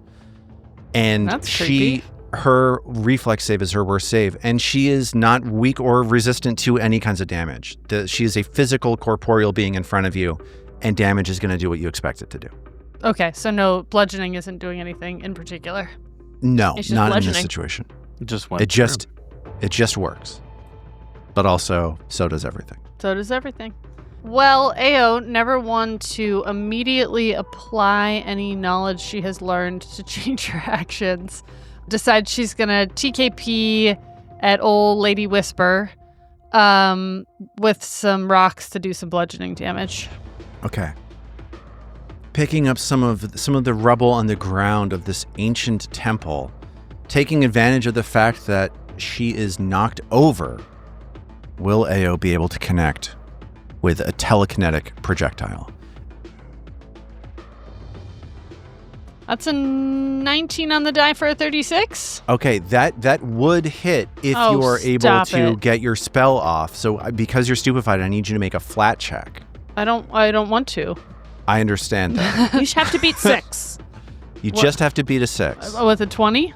and That's creepy. her reflex save is her worst save, and she is not weak or resistant to any kinds of damage. She is a physical, corporeal being in front of you, and damage is going to do what you expect it to do. Okay, so no, bludgeoning isn't doing anything in particular. No, It's just not in this bludgeoning. situation. It just went It just works. But also, so does everything. So does everything. Well, Ao, never one to immediately apply any knowledge she has learned to change her actions, decides she's going to TKP at old Lady Whisper with some rocks to do some bludgeoning damage. Okay. Picking up some of the rubble on the ground of this ancient temple, taking advantage of the fact that she is knocked over will Ao be able to connect with a telekinetic projectile? That's a 19 on the die for a 36. Okay, that would hit if Oh, you are able stop to it. get your spell off. So because you're stupefied, I need you to make a flat check. I don't want to. I understand that. You just have to beat 6. You just have to beat a 6. With a 20?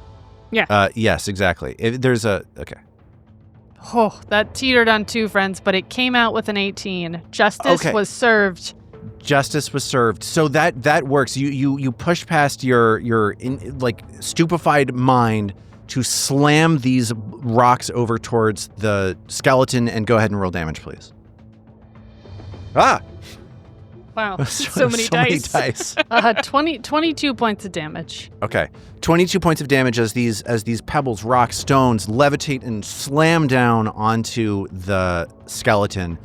Yes, exactly. Okay. Oh, that teetered on 2, friends, but it came out with an 18. Justice was served. Justice was served. So that works. You push past your stupefied mind to slam these rocks over towards the skeleton and go ahead and roll damage, please. Ah! Wow. So many dice. 22 points of damage. Okay. 22 points of damage as these pebbles, rocks, stones levitate and slam down onto the skeleton.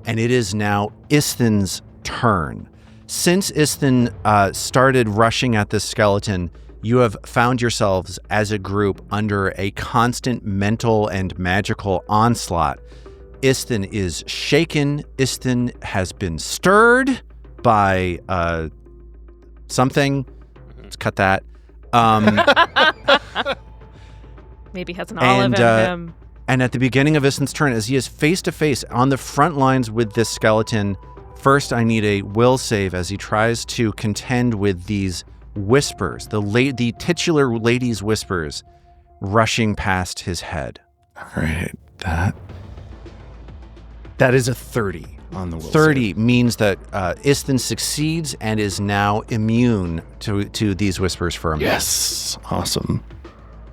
And it is now Isthin's turn. Since Isthin started rushing at this skeleton, you have found yourselves as a group under a constant mental and magical onslaught. Isthin is shaken. Isthin has been stirred by something. Let's cut that. Maybe has an olive in him. And at the beginning of Isthin's turn, as he is face to face on the front lines with this skeleton, first I need a will save as he tries to contend with these whispers, the titular lady's whispers rushing past his head. All right, that is a 30 on the will 30 save. means that Isthin succeeds and is now immune to these whispers for a minute. Yes, awesome.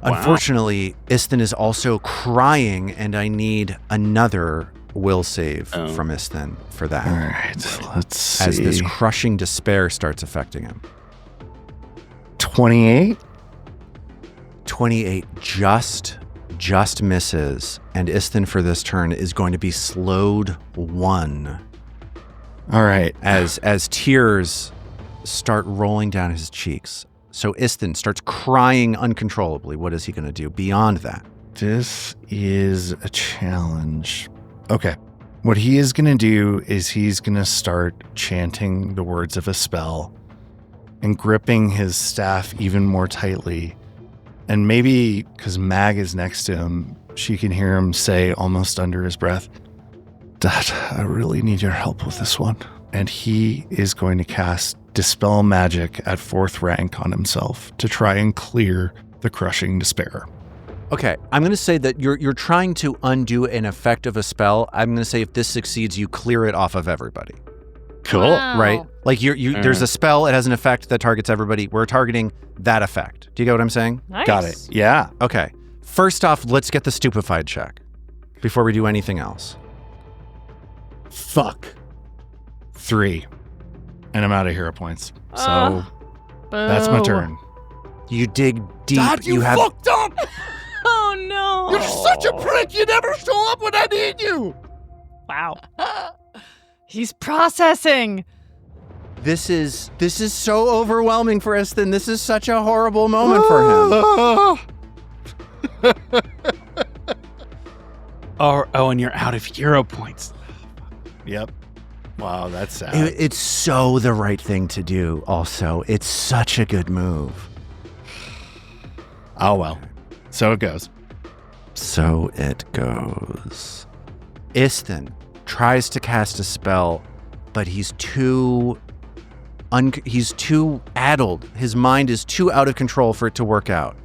Unfortunately, Isthin is also crying, and I need another will save from Isthin for that. All right, let's see. As this crushing despair starts affecting him. 28? 28 just misses, and Isthin for this turn is going to be slowed 1. All right. As tears start rolling down his cheeks. So Isthin starts crying uncontrollably. What is he going to do beyond that? This is a challenge. Okay. What he is going to do is he's going to start chanting the words of a spell and gripping his staff even more tightly. And maybe because Mag is next to him, she can hear him say almost under his breath, "Dad, I really need your help with this one." And he is going to cast Dispel Magic at 4th rank on himself to try and clear the crushing despair. Okay, I'm going to say that you're trying to undo an effect of a spell. I'm going to say if this succeeds, you clear it off of everybody. Cool. Wow. Right? Like there's a spell, it has an effect that targets everybody. We're targeting that effect. Do you get what I'm saying? Nice. Got it. Yeah. Okay. First off, let's get the stupefied check before we do anything else. Fuck. 3. And I'm out of hero points. So that's my Boo. turn. You dig deep. Dad, you have fucked up! Oh no! You're such a prick! You never show up when I need you! Wow. He's processing. This is so overwhelming for Isthin. This is such a horrible moment for him. Oh, and you're out of hero points. Yep. Wow, that's sad. It's so the right thing to do, also. It's such a good move. Oh, well. So it goes. So it goes. Isthin tries to cast a spell, but he's too addled. His mind is too out of control for it to work out.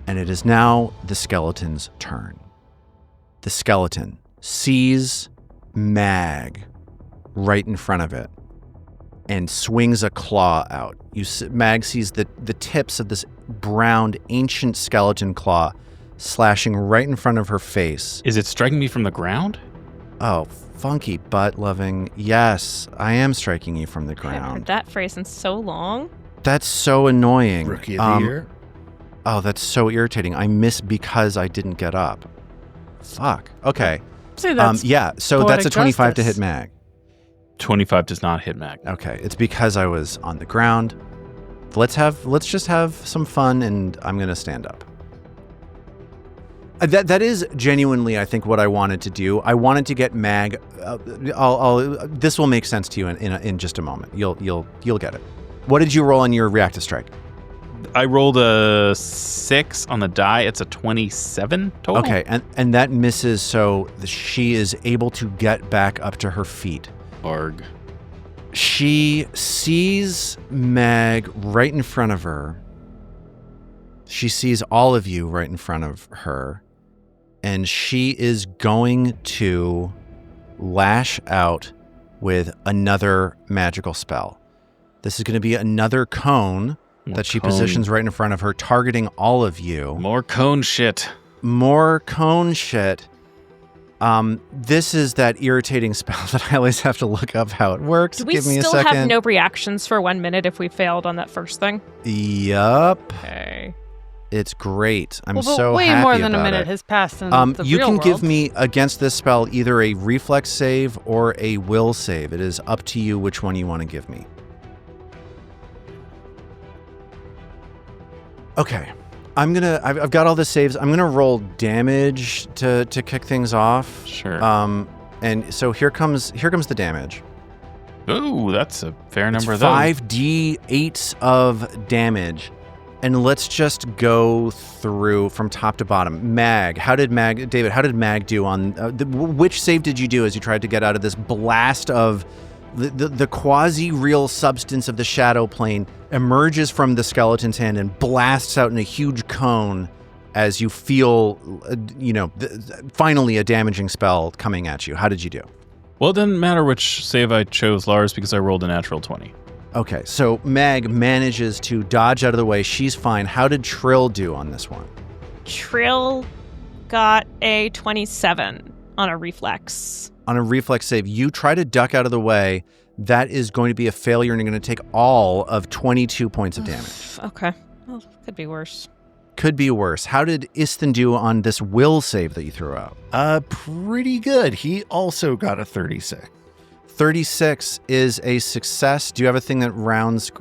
And it is now the skeleton's turn. The skeleton sees Mag right in front of it and swings a claw out. Mag sees the tips of this browned ancient skeleton claw slashing right in front of her face. Is it striking me from the ground? Oh, funky butt loving. Yes, I am striking you from the I haven't heard ground. that phrase in so long. That's so annoying. Rookie of the year. Oh, that's so irritating. I missed because I didn't get up. Fuck. Okay. See, that's Yeah, so that's a poetic 25 to justice. hit Mag. 25 does not hit Mag. Okay, it's because I was on the ground. Let's just have some fun, and I'm gonna stand up. That is genuinely, I think, what I wanted to do. I wanted to get Mag. This will make sense to you in just a moment. You'll get it. What did you roll on your reactive strike? I rolled a 6 on the die. It's a 27 total. Okay, and that misses, so she is able to get back up to her feet. Arg. She sees Mag right in front of her. She sees all of you right in front of her. And she is going to lash out with another magical spell. This is going to be another cone that she positions right in front of her, targeting all of you. More cone shit. More cone shit. This is that irritating spell that I always have to look up how it works. Do we Give me still a second. have no reactions for 1 minute if we failed on that first thing? Yup. Okay. It's great. I'm but so way happy more than a about minute it. has passed in the You real can world. give me, against this spell, either a reflex save or a will save. It is up to you which one you want to give me. Okay. I've got all the saves. I'm gonna roll damage to kick things off. Sure. And so here comes the damage. Ooh, that's a fair number of It's those. 5d8s of damage. And let's just go through from top to bottom. David, how did Mag do on which save did you do as you tried to get out of this blast of the quasi-real substance of the shadow plane emerges from the skeleton's hand and blasts out in a huge cone as you feel, finally a damaging spell coming at you. How did you do? Well, it doesn't matter which save I chose, Lars, because I rolled a natural 20. Okay, so Mag manages to dodge out of the way. She's fine. How did Trill do on this one? Trill got a 27 on a reflex. On a reflex save, you try to duck out of the way. That is going to be a failure, and you're going to take all of 22 points of damage. Okay. Well, could be worse. Could be worse. How did Istin do on this will save that you threw out? Pretty good. He also got a 36. 36 is a success. Do you have a thing that rounds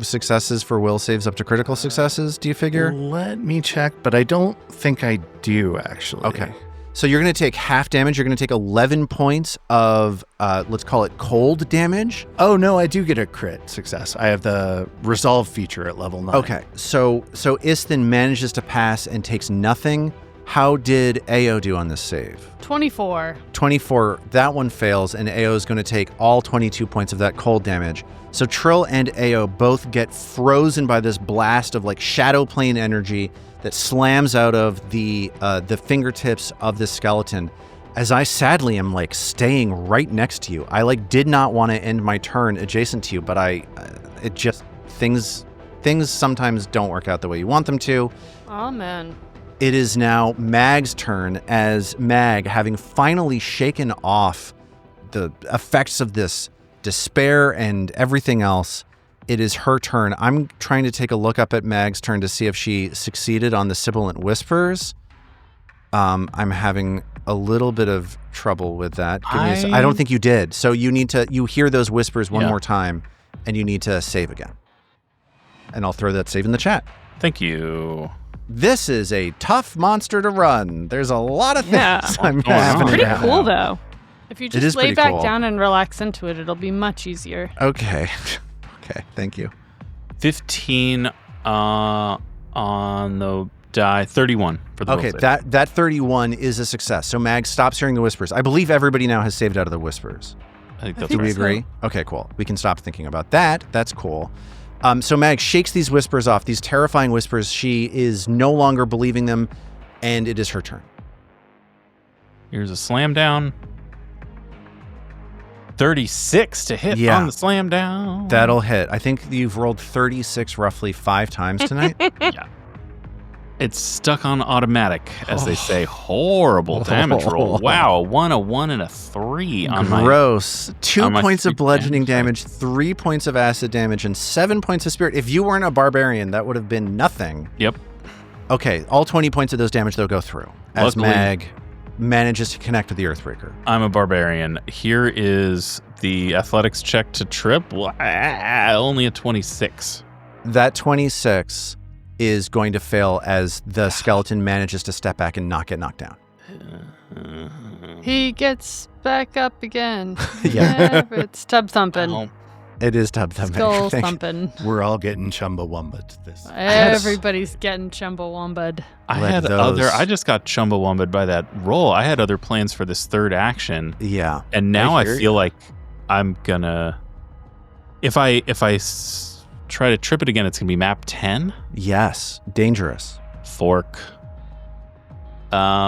successes for will saves up to critical successes, do you figure? Let me check, but I don't think I do, actually. Okay. So you're going to take half damage. You're going to take 11 points of, let's call it cold damage. Oh, no, I do get a crit success. I have the resolve feature at level 9. Okay. So Istin manages to pass and takes nothing. How did Ao do on this save? 24. 24. That one fails, and Ao is going to take all 22 points of that cold damage. So Trill and Ao both get frozen by this blast of like shadow plane energy that slams out of the fingertips of this skeleton. As I sadly am like staying right next to you. I like did not want to end my turn adjacent to you, but it just things sometimes don't work out the way you want them to. Amen. It is now Mag's turn, as Mag, having finally shaken off the effects of this despair and everything else, it is her turn. I'm trying to take a look up at Mag's turn to see if she succeeded on the sibilant whispers. I'm having a little bit of trouble with that. I don't think you did. So you hear those whispers one more time, and you need to save again. And I'll throw that save in the chat. Thank you. This is a tough monster to run. There's a lot of things happening. Pretty right cool, now. though. If you It just is lay pretty back cool. down and relax into it, it'll be much easier. Okay. Okay, thank you. 15 on the die. 31 for the Okay, will save. that 31 is a success. So Mag stops hearing the whispers. I believe everybody now has saved out of the whispers. I think that's Do we right. agree? Okay, cool. We can stop thinking about that. That's cool. So Mag shakes these whispers off, these terrifying whispers. She is no longer believing them, and it is her turn. Here's a slam down. 36 to hit on the slam down. That'll hit. I think you've rolled 36 roughly 5 times tonight. Yeah. It's stuck on automatic, as they say. Horrible damage roll. Wow, a 1, a 1, and a 3 on my... Gross. 2 on my points of street bludgeoning damage. damage, 3 points of acid damage, and 7 points of spirit. If you weren't a barbarian, that would have been nothing. Yep. Okay, all 20 points of those damage, though, go through. As Luckily, Mag manages to connect with the Earthbreaker. I'm a barbarian. Here is the athletics check to trip. Only a 26. That 26 is going to fail as the skeleton manages to step back and not get knocked down. He gets back up again. Yeah. It's tub thumping. It is tub thumping. Skull thumping. We're all getting Chumbawamba'd this. Everybody's getting Chumbawamba'd. I just got Chumbawamba'd by that roll. I had other plans for this third action. Yeah. And now I feel like I'm gonna... If I try to trip it again, it's gonna be map 10? Yes. Dangerous. Fork. All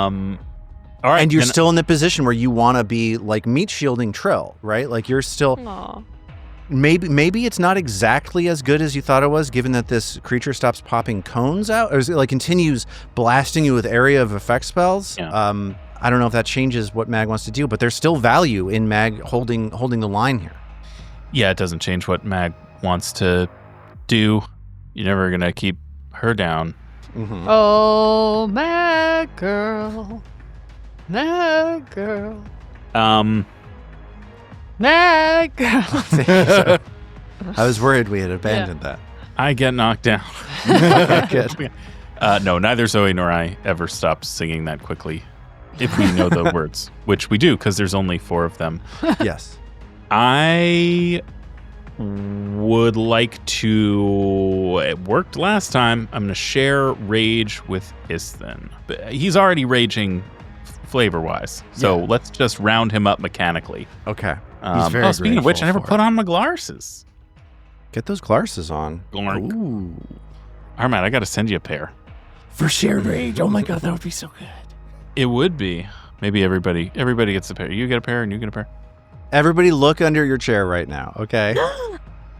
right. And you're still in the position where you want to be like meat shielding Trill, right? Like you're still... Aw. Maybe it's not exactly as good as you thought it was, given that this creature stops popping cones out, or is it like continues blasting you with area of effect spells? Yeah. I don't know if that changes what Mag wants to do, but there's still value in Mag holding the line here. Yeah, it doesn't change what Mag wants to do. You're never gonna keep her down. Mm-hmm. Oh, Mag girl. Mag girl. Mag girl. I was worried we had abandoned that. I get knocked down. Good. No, neither Zoe nor I ever stopped singing that quickly. If we know the words, which we do, because there's only 4 of them. Yes. I would like to... It worked last time. I'm going to share rage with Isthan. But he's already raging flavor-wise, so let's just round him up mechanically. Okay. He's very speaking of which, I never grateful for put on my glasses. Get those glasses on. Glork. Ooh. Armat, I got to send you a pair. For shared rage. Oh my god, that would be so good. It would be. Maybe everybody gets a pair. You get a pair and you get a pair. Everybody look under your chair right now, okay?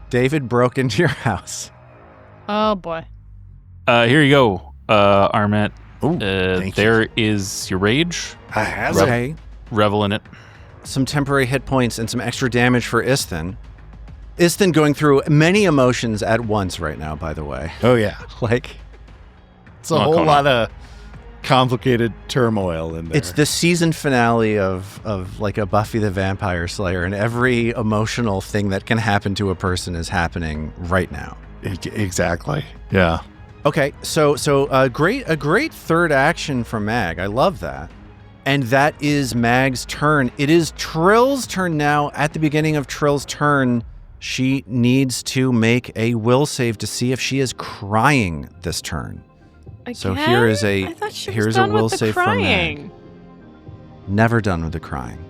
David broke into your house. Oh, boy. Here you go, Armat. Ooh, thank there is your rage. I have Okay. Revel in it. Some temporary hit points and some extra damage for Isthan. Isthan going through many emotions at once right now, by the way. Oh yeah, Like, it's a whole lot of complicated turmoil in there. it's the season finale of like a Buffy the Vampire Slayer, and every emotional thing that can happen to a person is happening right now. Exactly. Yeah. Okay, so a great third action from Mag. I love that. And that is Mag's turn. It is Trill's turn now. At the beginning of Trill's turn, she needs to make a will save to see if she is crying this turn. Again? So here is I thought she was here's done a will with the save from Mag. crying. Never done with the crying.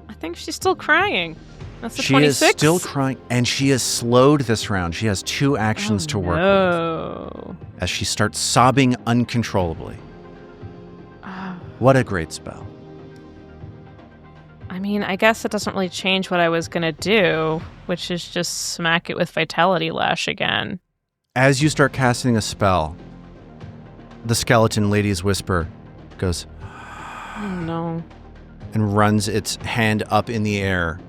I think she's still crying. That's the She 26. is still crying, and she is slowed this round. She has 2 actions to work with as she starts sobbing uncontrollably. What a great spell. I mean, I guess it doesn't really change what I was going to do, which is just smack it with Vitality Lash again. As you start casting a spell, the skeleton Lady's Whisper goes Oh, no. and runs its hand up in the air,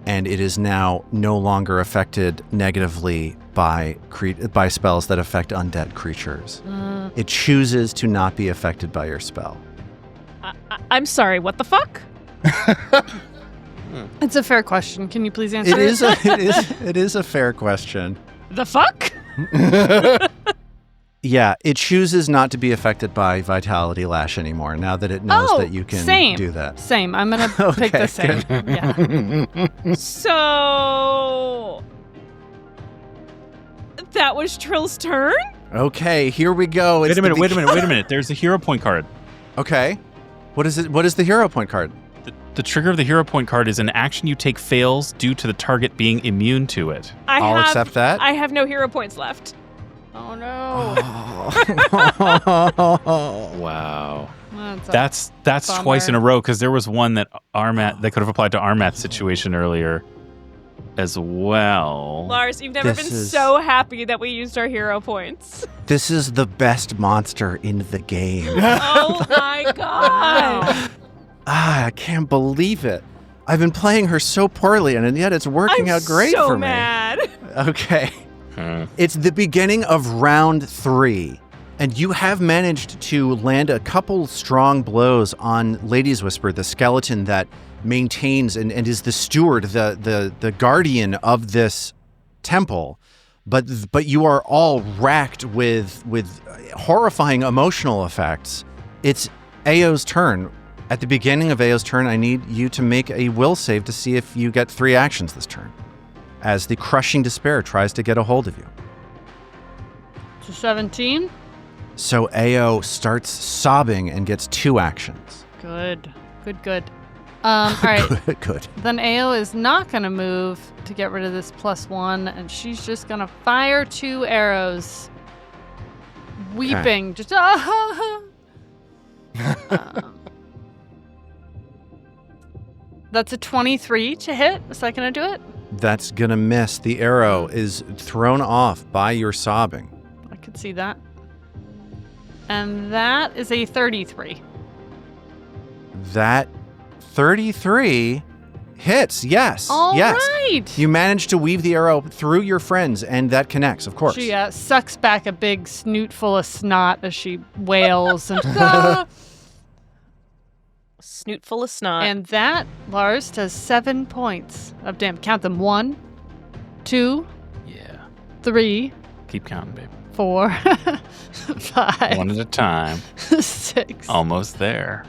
and it is now no longer affected negatively by spells that affect undead creatures. It chooses to not be affected by your spell. I'm sorry, what the fuck? It's a fair question. Can you please answer It is a fair question. The fuck? Yeah, it chooses not to be affected by Vitality Lash anymore now that it knows that you can do that. Same. I'm going to pick the same. good. Yeah. So... that was Trill's turn? Okay, here we go. Wait a minute. There's a hero point card. Okay. What is it? What is the hero point card? The trigger of the hero point card is an action you take fails due to the target being immune to it. I'll accept that. I have no hero points left. Oh, no. Wow. That's That's bummer. twice in a row, because there was one that that could have applied to Armat's situation earlier as well. Lars, you've never been This so happy that we used our hero points. This is the best monster in the game. Oh my god. I can't believe it. I've been playing her so poorly, and yet it's working out great so for me. mad. Okay. It's the beginning of round 3, and you have managed to land a couple strong blows on Lady's Whisper, the skeleton that maintains and is the steward, the guardian of this temple. but you are all racked with horrifying emotional effects. It's Ao's turn. At the beginning of Ao's turn, I need you to make a will save to see if you get 3 actions this turn, as the crushing despair tries to get a hold of you. To 17. So Ao starts sobbing and gets 2 actions. Good. All right. Good. Then Ao is not going to move to get rid of this +1, and she's just going to fire 2 arrows. Weeping. Just, that's a 23 to hit. Is that going to do it? That's going to miss. The arrow is thrown off by your sobbing. I could see that. And that is a 33. That 33 hits, yes. All yes. right. You manage to weave the arrow through your friends, and that connects, of course. She sucks back a big snoot full of snot as she wails. And, Snoot full of snot. and that, Lars, does 7 points of damage. Count them. 1, 2, Yeah. 3, Keep counting, baby. 4, 5, One at a time. 6, Almost there.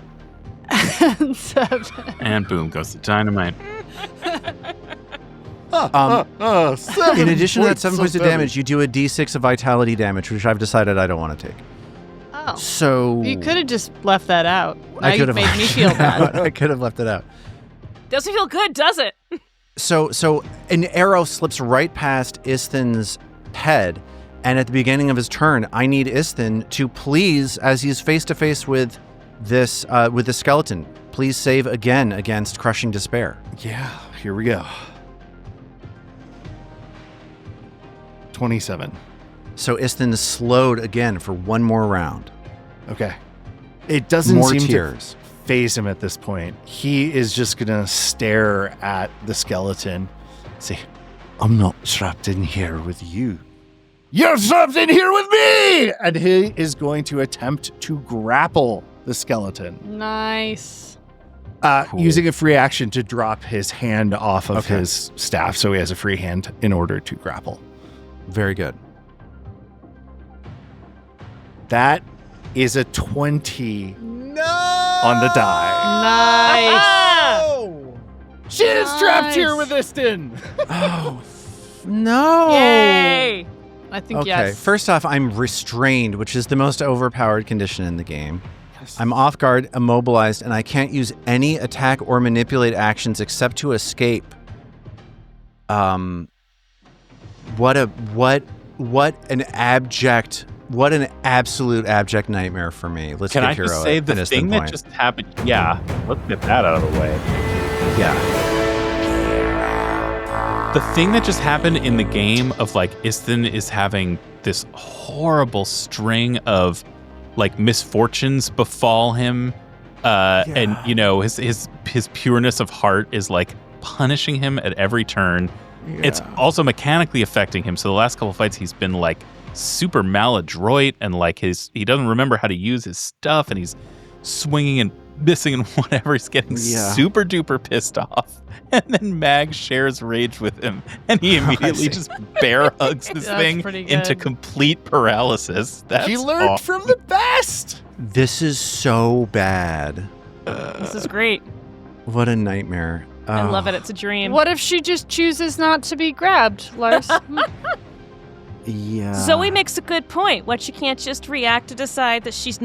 and 7. And boom goes the dynamite. In addition to that 7 points of damage, you do a d6 of vitality damage, which I've decided I don't want to take. Oh. So You could have just left that out. Now I could you've have made me feel bad. I could have left it out. Doesn't feel good, does it? So an arrow slips right past Isthin's head, and at the beginning of his turn, I need Isthin to please, as he's face to face with this skeleton, please save again against crushing despair. Yeah, here we go. 27. So Isthin is slowed again for one more round. Okay. It doesn't More seem tears. to phase him at this point. He is just going to stare at the skeleton. Say, I'm not trapped in here with you. You're trapped in here with me! And he is going to attempt to grapple the skeleton. Nice. Cool. Using a free action to drop his hand off of Okay. his staff, so he has a free hand in order to grapple. Very good. That is a 20 No! on the die. Nice. She is trapped here Nice. with Istin. Oh, no. Yay! I think Okay, yes. first off, I'm restrained, which is the most overpowered condition in the game. I'm off guard, immobilized, and I can't use any attack or manipulate actions except to escape. What an absolute abject nightmare for me. Let's Can get I hero just say at the Istin thing that point. just happened? Yeah, let's get that out of the way. Yeah. The thing that just happened in the game of like Isthin is having this horrible string of like misfortunes befall him, and you know his pureness of heart is like punishing him at every turn. Yeah. It's also mechanically affecting him. So the last couple of fights he's been like super maladroit and like he doesn't remember how to use his stuff and he's swinging and missing and whatever. He's getting super duper pissed off. And then Mag shares rage with him and he immediately just bear hugs this That's thing pretty into good. complete paralysis. That's He learned awesome. from the best. This is so bad. This is great. What a nightmare. I Oh. love it. It's a dream. What if she just chooses not to be grabbed, Lars? Yeah. Zoe makes a good point. What, she can't just react to decide that she's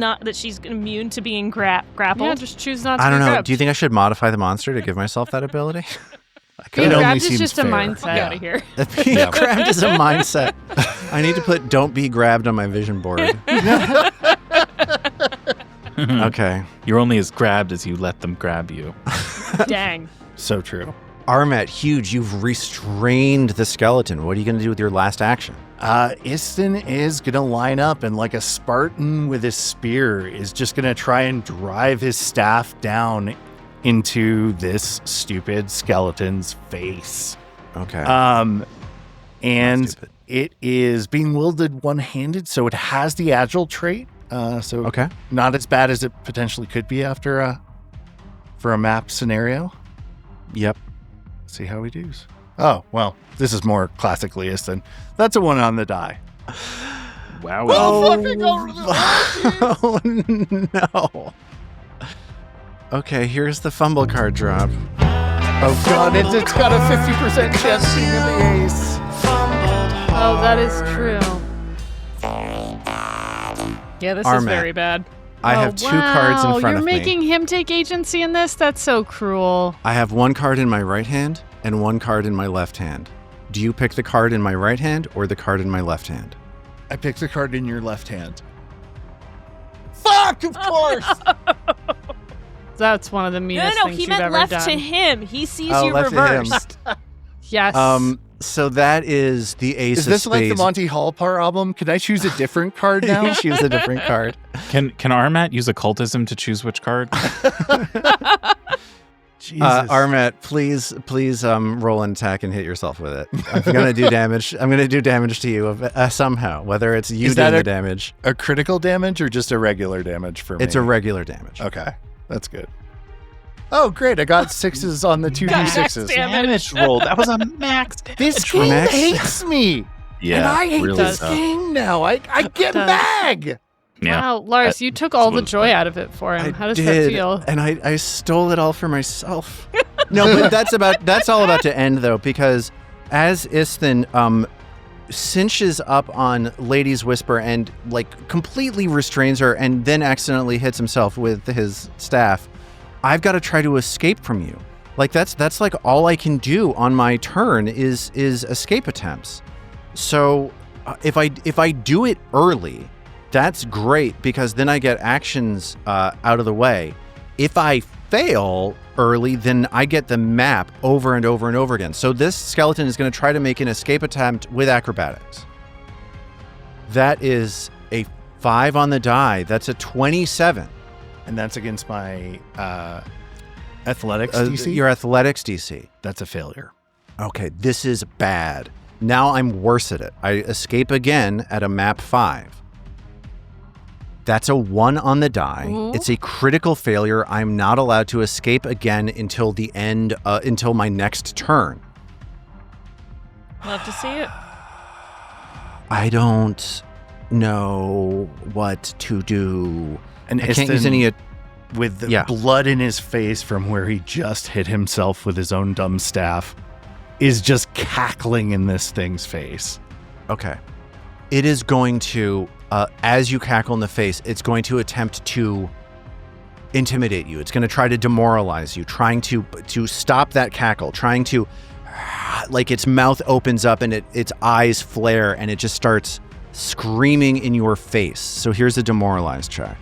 immune to being grappled? Yeah, just choose not to I don't be know. grabbed. Do you think I should modify the monster to give myself that ability? Being It only grabbed is seems just a fair. mindset. Get out of here. Being grabbed is a mindset. I need to put "don't be grabbed" on my vision board. Okay. You're only as grabbed as you let them grab you. Dang. So true. Armet, huge. You've restrained the skeleton. What are you going to do with your last action? Istin is going to line up and like a Spartan with his spear is just going to try and drive his staff down into this stupid skeleton's face. Okay. And Stupid. it is being wielded one-handed, so it has the agile trait. So Okay. not as bad as it potentially could be after for a map scenario. Yep. See how he does. Oh, well, this is more classically Istin. That's a 1 on the die. Wow. Oh, no. Okay, here's the fumble card drop. Oh, God, it's got a 50% chance of being the ace. Oh, that is true. Yeah, this is Armat. very bad. I have 2 cards in front You're of me. making him take agency in this? That's so cruel. I have 1 card in my right hand and 1 card in my left hand. Do you pick the card in my right hand or the card in my left hand? I picked the card in your left hand. Fuck, of course! That's one of the meanest No, things he you've meant ever left done. to him. He sees Oh, you left to him. reversed. Yes. So that is the ace Is of this spades. like the Monty Hall problem? Can I choose a different card now? You choose a different card. Can Armat use occultism to choose which card? Jesus. Armat, please roll an attack and hit yourself with it. I'm gonna do damage. I'm gonna do damage to you somehow, whether it's you Is that doing a- the damage. A critical damage or just a regular damage for me? It's a regular damage. Okay, that's good. Oh, great. I got 6s on the 2d6s. Damage roll. That was a max. This game Max. hates me. Yeah, and I hate really this tough. game now. I get does. mag. Yeah. Wow, Lars, you took all the was joy fun. out of it for him. I How does did, that feel? and I stole it all for myself. No, but that's all about to end though, because as Istin cinches up on Lady's Whisper and like completely restrains her, and then accidentally hits himself with his staff, I've got to try to escape from you. Like that's like all I can do on my turn is escape attempts. So if I do it early, that's great because then I get actions out of the way. If I fail early, then I get the map over and over and over again. So this skeleton is going to try to make an escape attempt with acrobatics. That is a 5 on the die. That's a 27. And that's against my athletics DC? Your athletics DC. That's a failure. Okay, this is bad. Now I'm worse at it. I escape again at a map 5. That's a 1 on the die. Ooh. It's a critical failure. I'm not allowed to escape again until the end, until my next turn. Love to see it. I don't know what to do. And I can't use any. with the Yeah. blood in his face from where he just hit himself with his own dumb staff, is just cackling in this thing's face. Okay. It is going to, as you cackle in the face, it's going to attempt to intimidate you. It's going to try to demoralize you, trying to stop that cackle, trying to, like its mouth opens up and its eyes flare and it just starts screaming in your face. So here's a demoralize check.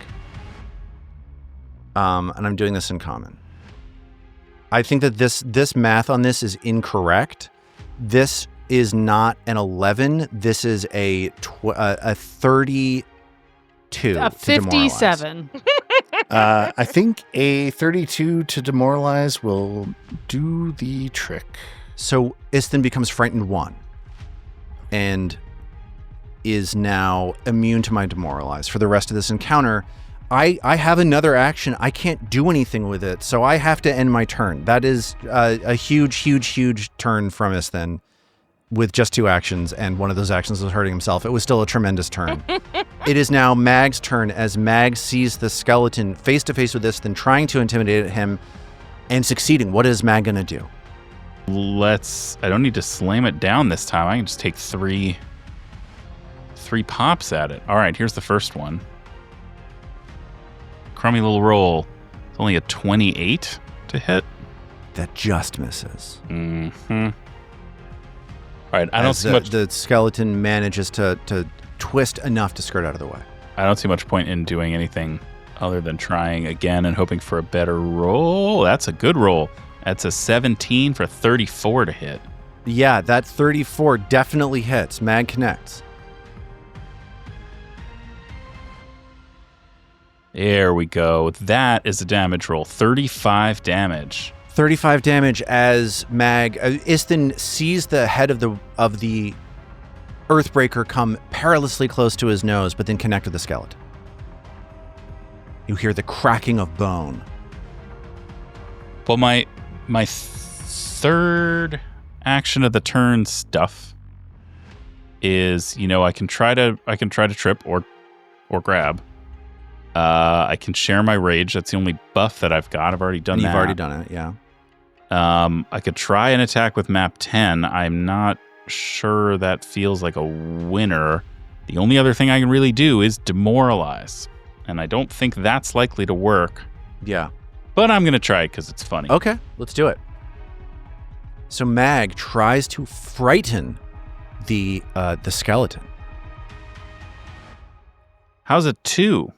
And I'm doing this in common. I think that this math on this is incorrect. This is not an 11. This is a 32. A to demoralize. 57. I think a 32 to demoralize will do the trick. So Istin becomes frightened 1 and is now immune to my demoralize for the rest of this encounter. I have another action. I can't do anything with it, so I have to end my turn. That is a huge turn from Istin with just 2 actions, and one of those actions was hurting himself. It was still a tremendous turn. It is now Mag's turn as Mag sees the skeleton face to face with Istin, trying to intimidate him and succeeding. What is Mag going to do? I don't need to slam it down this time. I can just take three pops at it. All right, here's the first one. Crummy little roll. It's only a 28 to hit. That just misses. Mm-hmm. All right, I don't As see much. The skeleton manages to twist enough to skirt out of the way. I don't see much point in doing anything other than trying again and hoping for a better roll. That's a good roll. That's a 17 for 34 to hit. Yeah, that 34 definitely hits. Mag connects. There we go. That is a damage roll. 35 damage. 35 damage as Istin sees the head of the Earthbreaker come perilously close to his nose, but then connect with the skeleton. You hear the cracking of bone. Well, my third action of the turn stuff is, I can try to trip or grab. I can share my rage. That's the only buff that I've got. I've already done that. You've already done it, yeah. I could try an attack with map 10. I'm not sure that feels like a winner. The only other thing I can really do is demoralize. And I don't think that's likely to work. Yeah. But I'm going to try it because it's funny. Okay, let's do it. So Mag tries to frighten the skeleton. How's a 2?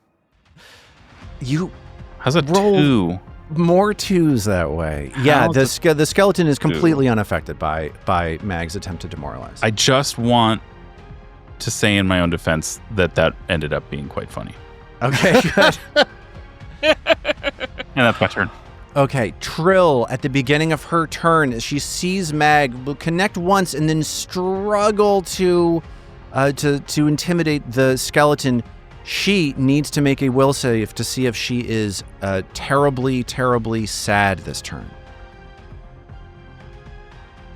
How's a roll 2? More 2s that way. Yeah, the skeleton is completely unaffected by Mag's attempt to demoralize. I just want to say in my own defense that ended up being quite funny. Okay, good. And that's my turn. Okay, Trill, at the beginning of her turn, she sees Mag will connect once and then struggle to intimidate the skeleton. She needs to make a will save to see if she is terribly, terribly sad this turn.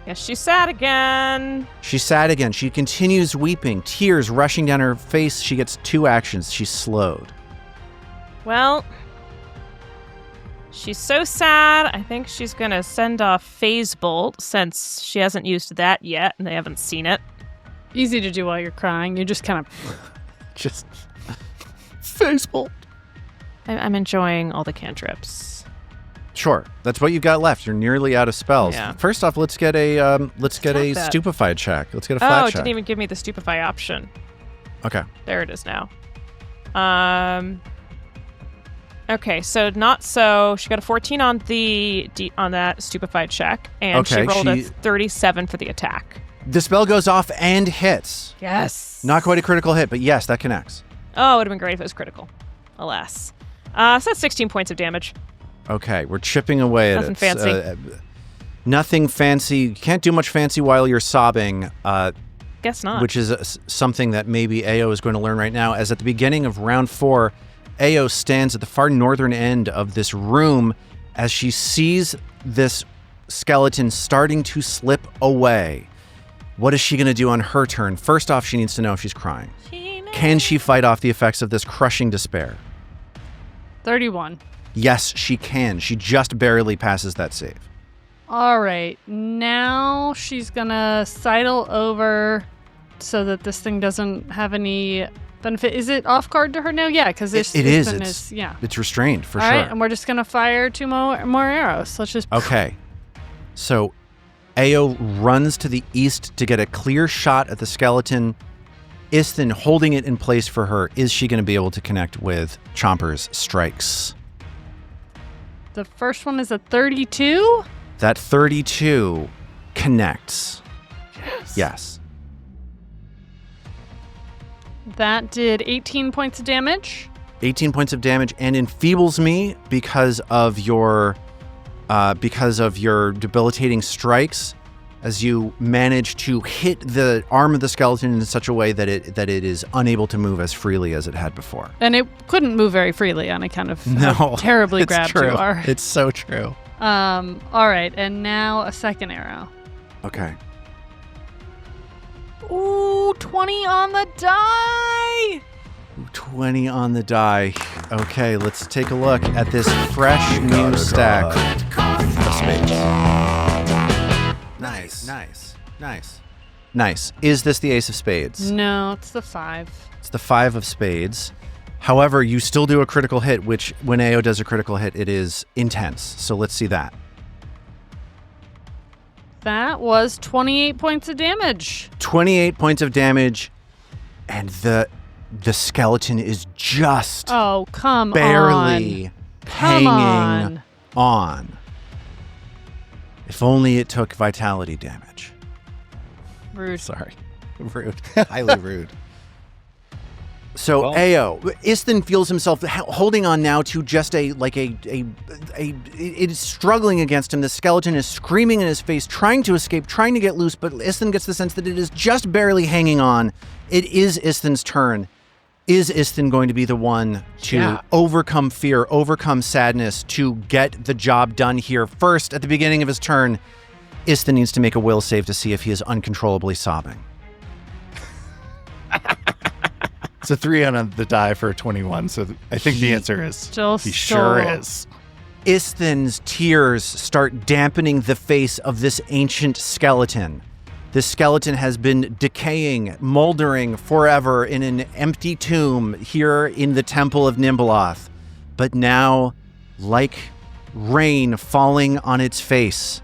Yes, she's sad again. She's sad again. She continues weeping, tears rushing down her face. She gets 2 actions. She's slowed. Well, she's so sad. I think she's going to send off Phase Bolt since she hasn't used that yet and they haven't seen it. Easy to do while you're crying. You just kind of... just... Phase Bolt. I'm enjoying all the cantrips. Sure, that's what you've got left. You're nearly out of spells. Yeah. First off, let's get a stupefied check. Let's get a flat check. Oh, it didn't even give me the stupefy option. Okay. There it is now. Okay, so not so. She got a 14 on on that stupefied check, and she rolled a 37 for the attack. The spell goes off and hits. Yes. Not quite a critical hit, but yes, that connects. Oh, it would have been great if it was critical. Alas. So that's 16 points of damage. Okay, we're chipping away at Nothing it. fancy. Nothing fancy. You can't do much fancy while you're sobbing. Guess not. Which is something that maybe Ao is going to learn right now, as at the beginning of round 4, Ao stands at the far northern end of this room as she sees this skeleton starting to slip away. What is she going to do on her turn? First off, she needs to know if she's crying. Can she fight off the effects of this crushing despair? 31. Yes, she can. She just barely passes that save. All right. Now she's going to sidle over so that this thing doesn't have any benefit. Is it off guard to her now? Yeah, because it is. It's restrained for sure. All right, and we're just going to fire 2 more arrows. Let's just... Okay. So Ao runs to the east to get a clear shot at the skeleton. Isthin holding it in place for her. Is she going to be able to connect with Chomper's strikes? The first one is a 32. That 32 connects. Yes. That did 18 points of damage. 18 points of damage and enfeebles me because of your debilitating strikes, as you manage to hit the arm of the skeleton in such a way that it is unable to move as freely as it had before. And it couldn't move very freely on account of how terribly grabbed you are. It's so true. All right, and now a second arrow. Okay. Ooh, 20 on the die! 20 on the die. Okay, let's take a look at this fresh new stack of spades. Nice. Is this the ace of spades? No, it's the 5. It's the 5 of spades. However, you still do a critical hit, which when Ao does a critical hit, it is intense. So let's see that. That was 28 points of damage. 28 points of damage, and the skeleton is just barely hanging on. If only it took vitality damage. Rude. Sorry. Rude. Highly rude. So Ao, Isthin feels himself holding on now to just it is struggling against him. The skeleton is screaming in his face, trying to escape, trying to get loose, but Isthin gets the sense that it is just barely hanging on. It is Isthin's turn. Is Isthin going to be the one to overcome fear, overcome sadness, to get the job done here? First, at the beginning of his turn, Istin needs to make a will save to see if he is uncontrollably sobbing. It's a 3 on the die for a 21, so I think the answer is he sure is. Istin's tears start dampening the face of this ancient skeleton. This skeleton has been decaying, moldering forever in an empty tomb here in the Temple of Nimbaloth. But now, like rain falling on its face,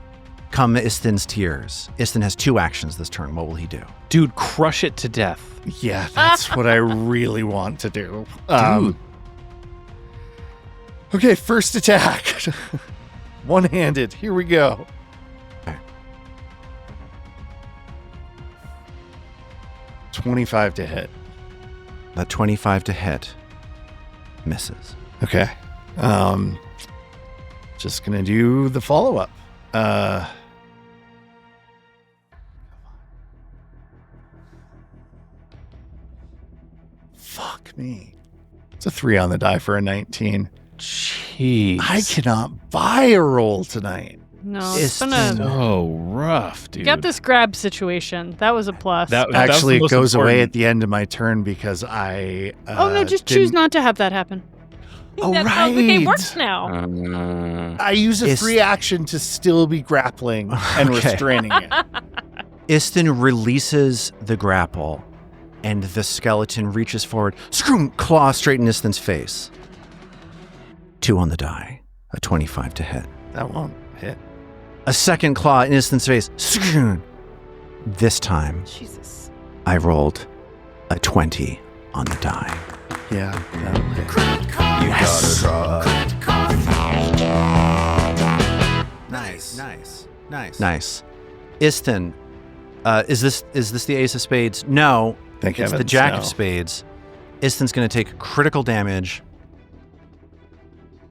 come Istin's tears. Istin has 2 actions this turn. What will he do? Dude, crush it to death. Yeah, that's what I really want to do. Okay, first attack. One-handed. Here we go. Okay. 25 to hit. That 25 to hit misses. Okay. Just gonna do the follow-up. Fuck me. It's a 3 on the die for a 19. Jeez. I cannot buy a roll tonight. No, it's gonna so rough, dude. get this grab situation. That was a plus. Actually, it goes away at the end of my turn because I. Oh no! Just choose not to have that happen. Oh, That's right. how the game works now. I use a free action to still be grappling and restraining it. Istin releases the grapple, and the skeleton reaches forward, claw straight in Istin's face. 2 on the die, a 25 to hit. That won't hit. A second claw in Istin's face. This time, Jesus. I rolled a 20 on the die. Yeah, that'll hit. Nice. Istin, is this the Ace of Spades? No. Thank it's heavens, the Jack no. of Spades. Istin's going to take critical damage.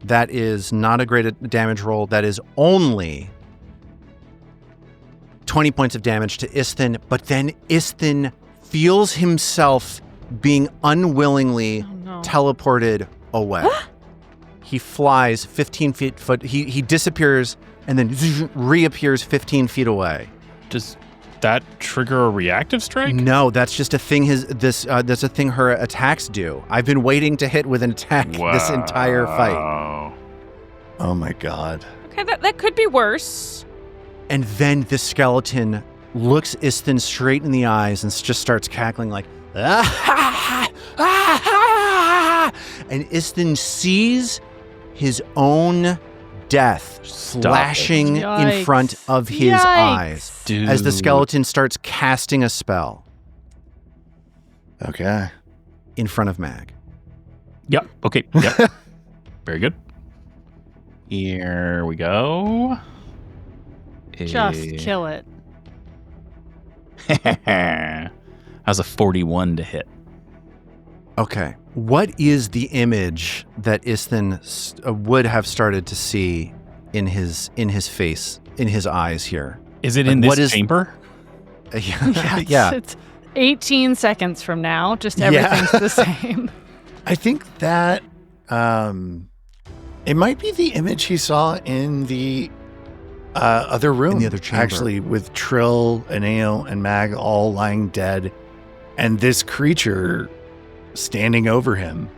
That is not a great damage roll. That is only 20 points of damage to Istin, but then Istin feels himself being unwillingly teleported away. He flies 15 feet. He disappears and then reappears 15 feet away. Does that trigger a reactive strike? No, that's just a thing. That's a thing her attacks do. I've been waiting to hit with an attack this entire fight. Oh my god. Okay, that could be worse. And then the skeleton looks Istin straight in the eyes and just starts cackling like, ah, ah, ah, and Istin sees his own death flashing in front of his eyes as the skeleton starts casting a spell. Okay. In front of Mag. Yep. Okay. Yep. Very good. Here we go. Just kill it. That was a 41 to hit. Okay. What is the image that Istin would have started to see in his face, in his eyes here? Is it in this chamber? Yeah. It's 18 seconds from now. Just everything's the same. I think that it might be the image he saw in the other room. In the other chamber. Actually, with Trill and Ao and Mag all lying dead, and this creature standing over him,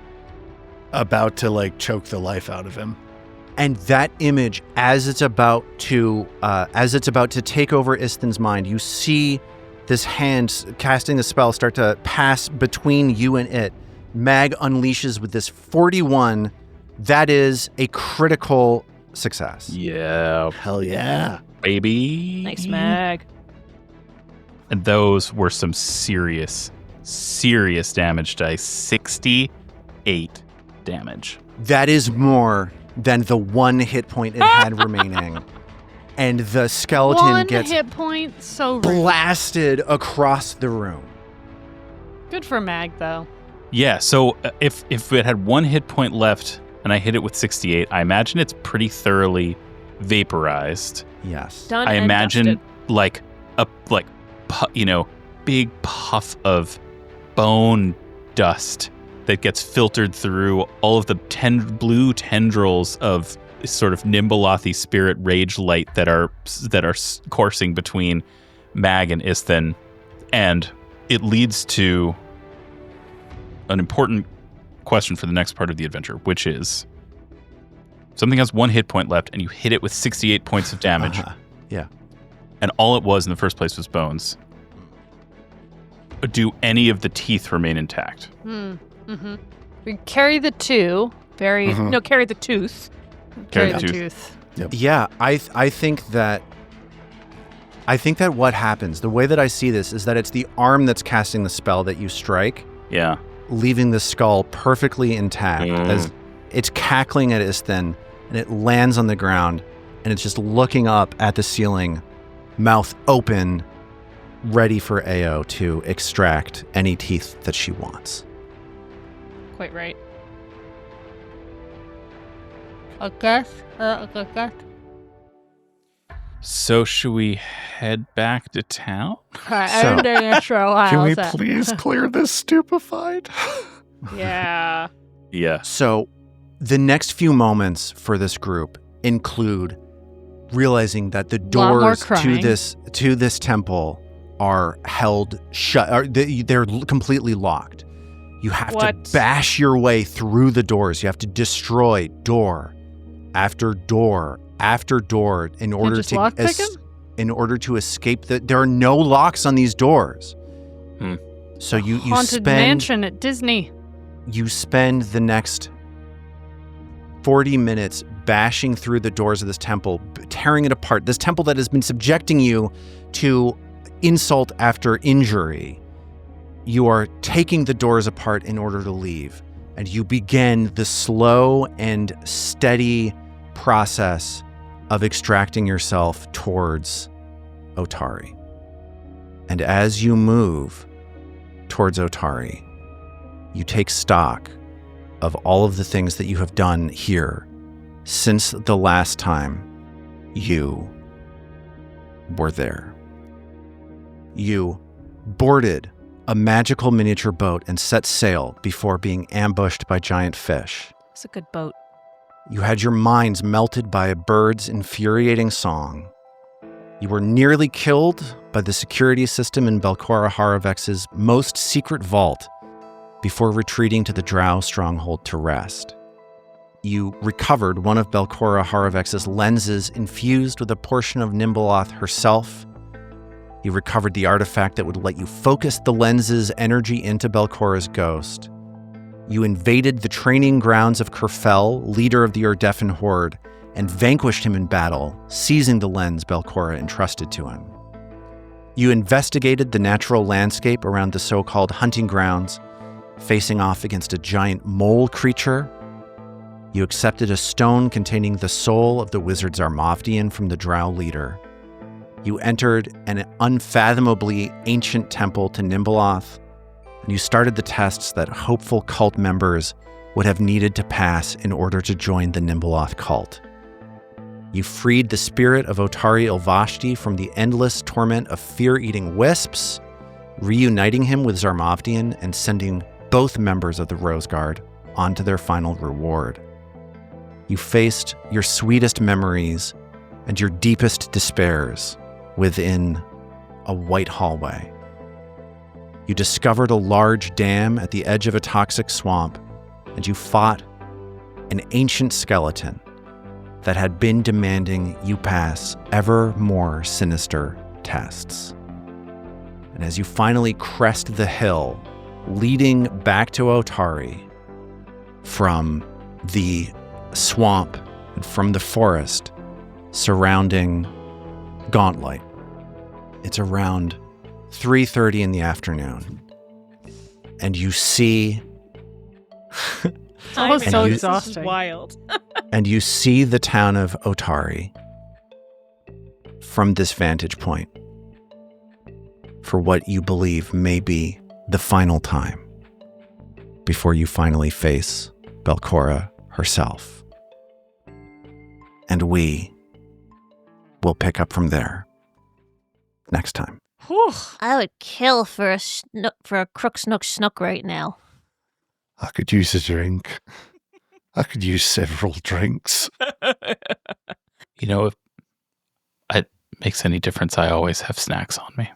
about to choke the life out of him. And that image, as it's about to take over Istin's mind, you see this hand casting the spell start to pass between you and it. Mag unleashes with this 41. That is a critical success. Yeah. Hell yeah. Baby. Nice, Mag. And those were some serious damage dice. 68 damage. That is more than the 1 hit point it had remaining. And the skeleton 1 gets hit point, so rude. blasted across the room. Good for Mag, though. Yeah, so if it had 1 hit point left and I hit it with 68, I imagine it's pretty thoroughly vaporized. Yes. Done I and imagine dusted. big puff of bone dust that gets filtered through all of the blue tendrils of sort of Nimblothy spirit rage light that are coursing between Mag and Isthen, and it leads to an important question for the next part of the adventure, which is something has 1 hit point left, and you hit it with 68 points of damage. Yeah. And all it was in the first place was bones. Do any of the teeth remain intact? Mm-hmm. We carry the 2. No, carry the tooth. Carry the tooth. Yep. Yeah, I think that what happens, the way that I see this, is that it's the arm that's casting the spell that you strike, Yeah. leaving the skull perfectly intact as it's cackling at Isthen, and it lands on the ground, and it's just looking up at the ceiling, mouth open, ready for Ao to extract any teeth that she wants. Quite right. Okay. So should we head back to town? I've been doing this for a while. Can we so- please clear this stupefied? Yeah. Yeah. So the next few moments for this group include realizing that the Lot more doors crying. to this temple are held shut. They're completely locked. You have What? to bash your way through the doors. You have to destroy door after door after door in order just to lockpick 'em? in order to escape. There are no locks on these doors. So you Haunted spend mansion at Disney. you spend the next 40 minutes bashing through the doors of this temple, tearing it apart. This temple that has been subjecting you to insult after injury. You are taking the doors apart in order to leave, and you begin the slow and steady process of extracting yourself towards Otari. And as you move towards Otari, you take stock of all of the things that you have done here since the last time you were there. You boarded a magical miniature boat and set sail before being ambushed by giant fish. It's a good boat. You had your minds melted by a bird's infuriating song. You were nearly killed by the security system in Belcora Harovex's most secret vault before retreating to the Drow stronghold to rest. You recovered one of Belcora Harovex's lenses infused with a portion of Nimbleoth herself. You recovered the artifact that would let you focus the lens's energy into Belcora's ghost. You invaded the training grounds of Kerfel, leader of the Urdeffin Horde, and vanquished him in battle, seizing the lens Belcora entrusted to him. You investigated the natural landscape around the so-called hunting grounds, facing off against a giant mole creature. You accepted a stone containing the soul of the wizard Zarmavdian from the Drow leader. You entered an unfathomably ancient temple to Nimbleoth, and you started the tests that hopeful cult members would have needed to pass in order to join the Nimbleoth cult. You freed the spirit of Otari Ilvashti from the endless torment of fear-eating wisps, reuniting him with Zarmavdian and sending both members of the Rose Guard onto their final reward. You faced your sweetest memories and your deepest despairs within a white hallway. You discovered a large dam at the edge of a toxic swamp, and you fought an ancient skeleton that had been demanding you pass ever more sinister tests. And as you finally crest the hill leading back to Otari from the swamp and from the forest surrounding Gauntlet, it's around 3:30 in the afternoon, and you see Oh, Timing. so And you- exhausting. This is wild. and you see the town of Otari from this vantage point for what you believe may be the final time before you finally face Belcora herself. And we will pick up from there next time. Whew. I would kill for a crook snook snook right now. I could use a drink. I could use several drinks. You know, if it makes any difference, I always have snacks on me.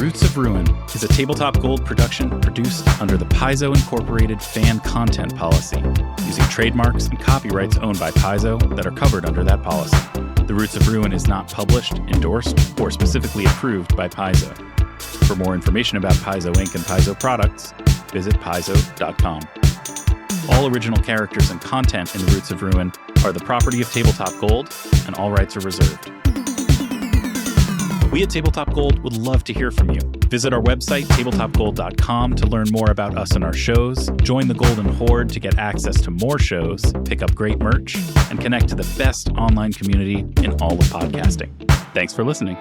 Roots of Ruin is a Tabletop Gold production produced under the Paizo Incorporated fan content policy, using trademarks and copyrights owned by Paizo that are covered under that policy. The Roots of Ruin is not published, endorsed, or specifically approved by Paizo. For more information about Paizo Inc. and Paizo products, visit paizo.com. All original characters and content in The Roots of Ruin are the property of Tabletop Gold, and all rights are reserved. We at Tabletop Gold would love to hear from you. Visit our website, tabletopgold.com, to learn more about us and our shows, join the Golden Horde to get access to more shows, pick up great merch, and connect to the best online community in all of podcasting. Thanks for listening.